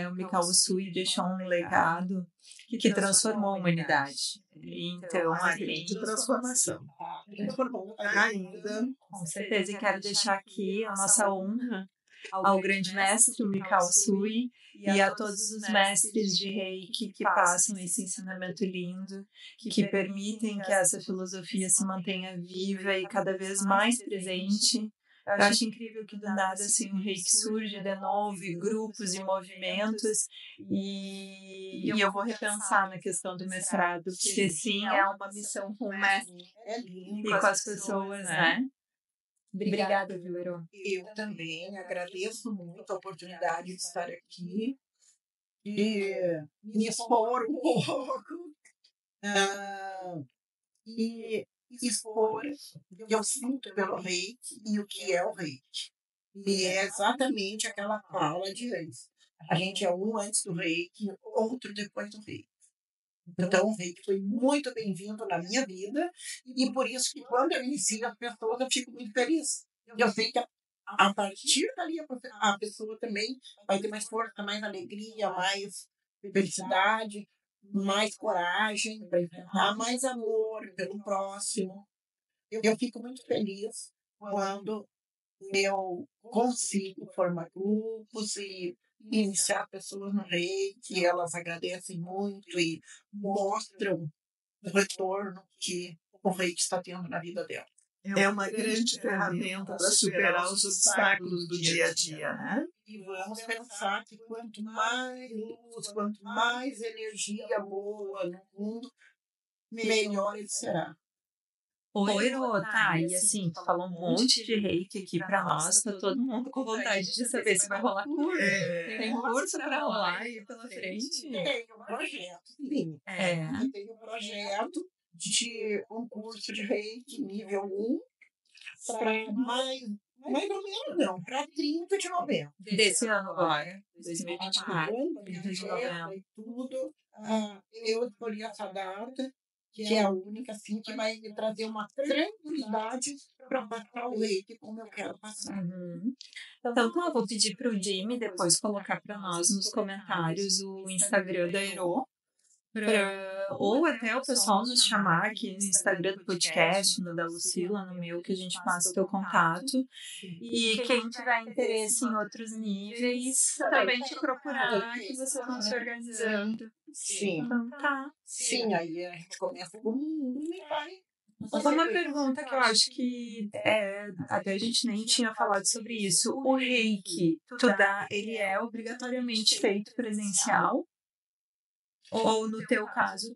o Mikao Usui deixou um legado que transformou a humanidade. Então, assim, de transformação. Transformou Ainda. Com certeza, e quero deixar aqui a nossa honra ao grande mestre, o Mikao Usui, e a todos os mestres de Reiki que passam esse ensinamento lindo, que permitem que essa filosofia se mantenha viva e cada vez mais presente. Eu acho incrível que do nada assim, o Reiki surge de novo, e grupos e movimentos, e eu vou repensar na questão do mestrado, porque sim, é uma missão com o mestre e com as pessoas, né? Obrigada, viu, Ierô? Eu também agradeço muito a oportunidade de estar aqui e me expor um pouco. E expor o que eu sinto pelo reiki e o que é o reiki. E é exatamente aquela fala de antes. A gente é um antes do reiki, outro depois do reiki. Então, o reiki foi muito bem-vindo na minha vida e por isso que quando eu inicio as pessoas eu fico muito feliz. Eu sei que a partir dali a pessoa também vai ter mais força, mais alegria, mais felicidade, mais coragem para enfrentar, mais amor pelo próximo. Eu fico muito feliz quando eu consigo formar grupos e iniciar pessoas no reiki, elas agradecem muito e mostram o retorno que o reiki está tendo na vida dela. É uma grande ferramenta para superar os obstáculos do dia a dia, né? E vamos pensar que quanto mais luz, quanto mais energia boa no mundo, melhor ele será. Oi, Rô, tá, e assim, tu falou um monte de reiki aqui pra nós, tá todo mundo com vontade de saber se vai rolar curso. Tem curso pra rolar aí pela frente? Tem um projeto, sim. Tem um projeto de um curso de reiki nível 1 para mais ou menos não, para 30 de novembro. Desse ano agora, 2024, 30 de novembro. novembro. E tudo, eu escolhi essa data, que é a única, assim, que vai me trazer uma tranquilidade para passar o reiki como eu quero passar. Então, eu vou pedir para o Jimmy depois colocar para nós nos comentários o Instagram da Ero, ou até o pessoal nos chamar aqui no Instagram do podcast, no da Lucila, no meu, que a gente passa o teu contato. E quem tiver interesse em outros níveis, também te procurar, que vocês vão se organizando. Sim. Então, tá. Sim, aí a gente começa com e vai. Uma pergunta que eu acho que até a gente nem tinha falado sobre isso. O reiki, ele é obrigatoriamente feito presencial? Ou no teu caso,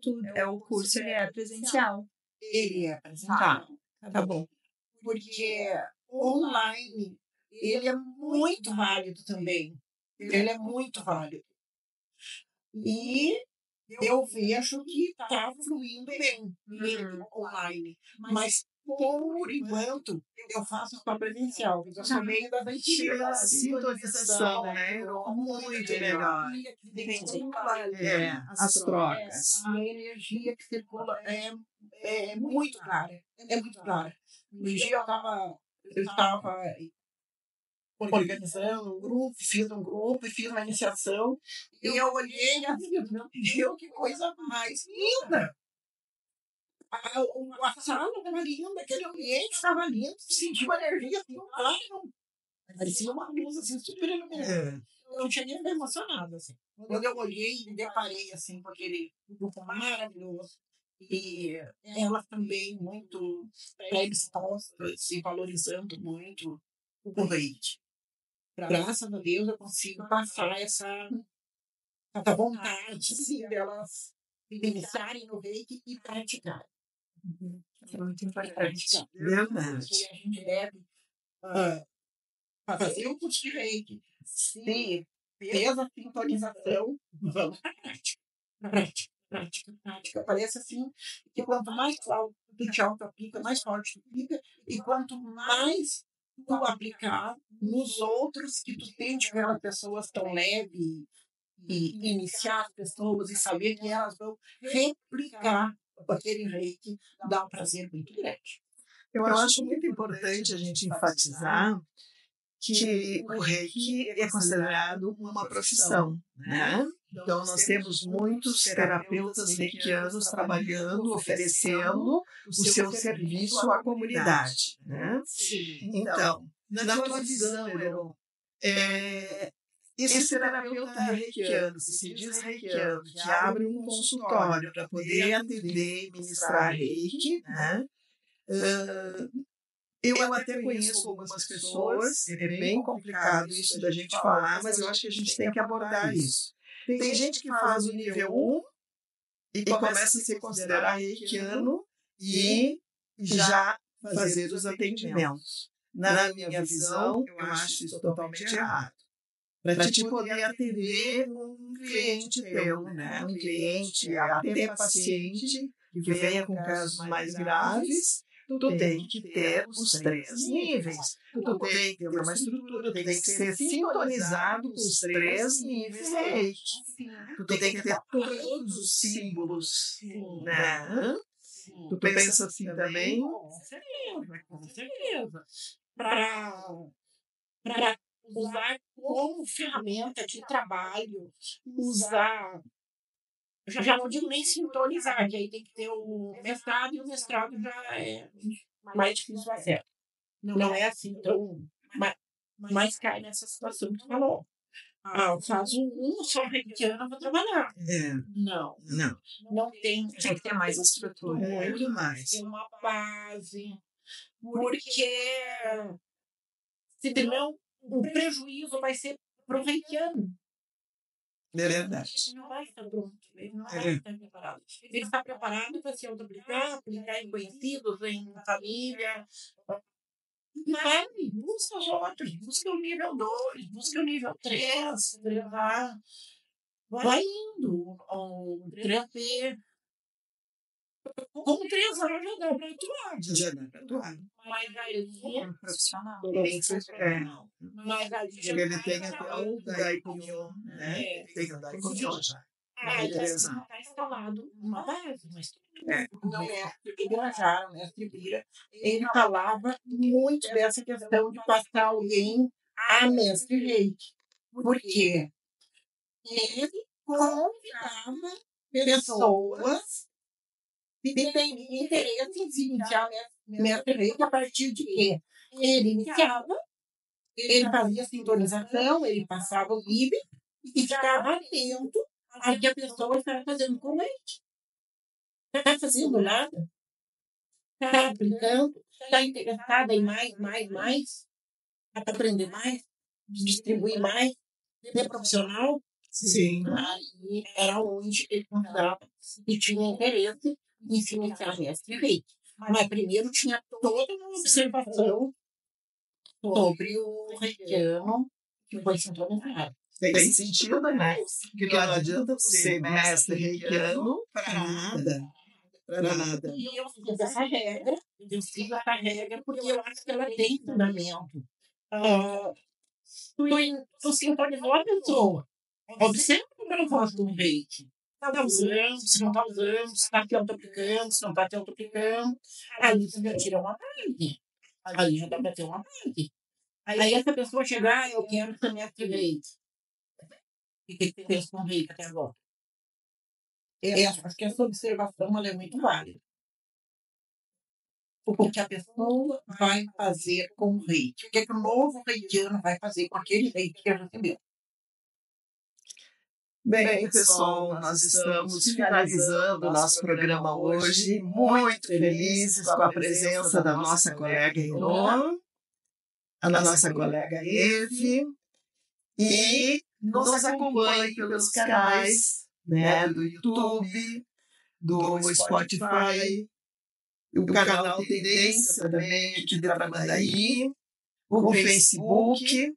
o curso ele é presencial? Ele é presencial. Tá bom. Porque online ele é muito válido também. Ele é muito válido. E eu vejo que está fluindo bem online. Mas, por enquanto, eu faço só presencial. Eu sou meio das antigas. A sintonização, né? Muito melhor. Entendi. As trocas. A energia que circula é muito clara. É muito clara. Um dia eu estava organizando um grupo, fiz uma iniciação, e eu olhei assim, meu Deus, que coisa mais linda! A sala estava linda, aquele ambiente estava lindo, senti uma energia assim, parecia uma luz assim, super iluminada. Eu cheguei a ficar emocionada, assim. Quando eu olhei e me deparei assim, com aquele grupo maravilhoso, e elas também muito predispostas e valorizando muito o reiki. Graças a Deus eu consigo passar essa vontade assim, delas iniciarem no reiki e praticar. É muito importante. Verdade. Que a gente deve fazer um curso de reiki, se fez a sintonização, vamos para a prática. Parece assim que quanto mais alto tu te auto-aplica, mais forte tu fica, e quanto mais tu aplicar nos outros, que tu sente aquelas pessoas tão leve e iniciar as pessoas e saber que elas vão replicar aquele reiki, dá um prazer muito grande. Eu acho muito importante a gente enfatizar que o reiki é considerado uma profissão, né? Então, nós temos muitos terapeutas reikianos trabalhando, oferecendo o seu serviço à comunidade, né? Sim. Então, na tua visão, Heron, esse terapeuta reikiano, que se diz reikiano, que abre um consultório para poder atender e ministrar reiki, né? Eu até conheço algumas pessoas, é bem complicado isso da gente falar, mas eu acho que a gente tem que abordar isso. Tem gente que faz o nível 1 e começa a se considerar reikiano e já fazer os atendimentos. Na minha visão, eu acho isso totalmente errado. Para te poder atender um cliente teu, né? Um cliente, até paciente, que venha com casos mais graves, tu tem que ter os 3 níveis. Tu tem que ter uma estrutura, tem que ser sintonizado com os 3 níveis reiki. Tu tem que ter todos os símbolos, né? Tu pensa assim também? Com certeza. Para usar como ferramenta de trabalho, usar, já não digo nem sintonizar, que aí tem que ter o mestrado, e o mestrado já é mais difícil fazer. Não é assim tão, mas cai nessa situação que tu falou. Eu faço só reikiana para trabalhar. Não tem. Tem que ter mais estrutura. Muito mais. Tem uma base. Porque senão o prejuízo vai ser pro reikiano. É verdade. Ele não vai estar pronto. Ele não vai estar preparado. Ele está preparado para se auto-aplicar em conhecidos, em família. Vai, busca os outros, busca o nível 2, busca o nível 3, vai indo, o 3B. Com 3 anos já dá para atuar. Mas aí Um profissional. Mas aí Ele tem até o Daikyo, né? Tem o Daikyo já. Aí está instalado uma base, uma estrutura. O mestre Ibirajara, o mestre Ibira, ele falava muito dessa questão de passar alguém a mestre reiki. Porque ele convidava pessoas que têm interesse em se iniciar mestre reiki a partir de quê? Ele iniciava, ele fazia sintonização, ele passava o LIB e ficava atento ao que a pessoa estava fazendo com ele. Não está fazendo nada. Está aplicando, está interessada em mais, aprender mais, distribuir mais, ser profissional. Sim. Aí era onde ele convidava e tinha interesse em se iniciar mestre reiki. Mas primeiro tinha toda uma observação sobre o reikiano que foi sintonizado. Tem sentido, né? Que não adianta ser mestre reikiano para nada. E eu fiz essa regra, porque eu acho que ela tem fundamento. Tu sintonizou a pessoa. Observa como ela faz do reiki. Está usando, se não está usando, se está te auto-aplicando, se não está te auto-aplicando. Aí você já tira uma parte. Aí já dá para ter uma parte. Aí essa pessoa chegar, eu quero ser mestre reiki. O que você fez com o reiki até agora? Acho que essa observação ela é muito válida. O que a pessoa vai fazer com o reiki? O que o novo reikiano vai fazer com aquele reiki que recebeu? Bem, pessoal, nós estamos finalizando o nosso programa hoje, muito felizes com a presença da nossa colega Iron, a nossa colega Eve, e nos acompanhe pelos canais, né, do YouTube, do Spotify, o canal Tendência também aqui de Tramandaí, o Facebook.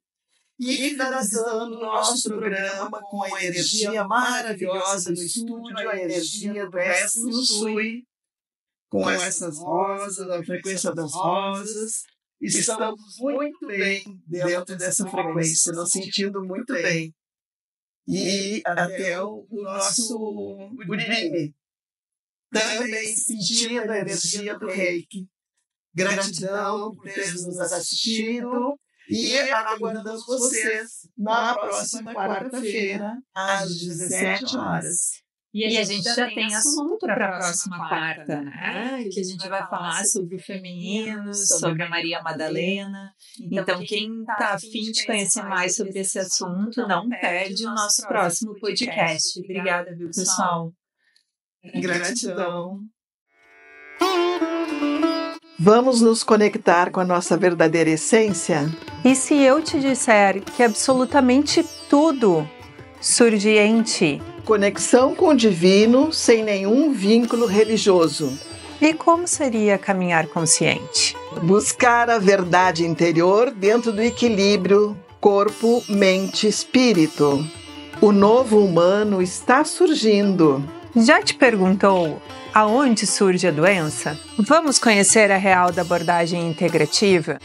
E finalizando o nosso programa com a energia maravilhosa do estúdio, a energia do Mestre Usui, com essas rosas, a frequência das rosas. Estamos muito bem dentro dessa frequência, nos sentindo muito bem. E até o nosso Urime, também sentindo a energia do Reiki. Gratidão por terem nos assistido. E aguardamos vocês na próxima quarta-feira, às 17 horas. E a gente já tem assunto para a próxima quarta, né? Que a gente vai falar sobre o feminino, sobre a Maria Madalena. Então, quem está afim de conhecer mais sobre esse assunto, não perde o nosso próximo podcast. Obrigada, viu, pessoal? Gratidão. Vamos nos conectar com a nossa verdadeira essência? E se eu te disser que absolutamente tudo surge em ti? Conexão com o divino sem nenhum vínculo religioso. E como seria caminhar consciente? Buscar a verdade interior dentro do equilíbrio corpo, mente, espírito. O novo humano está surgindo. Já te perguntou aonde surge a doença? Vamos conhecer a real da abordagem integrativa?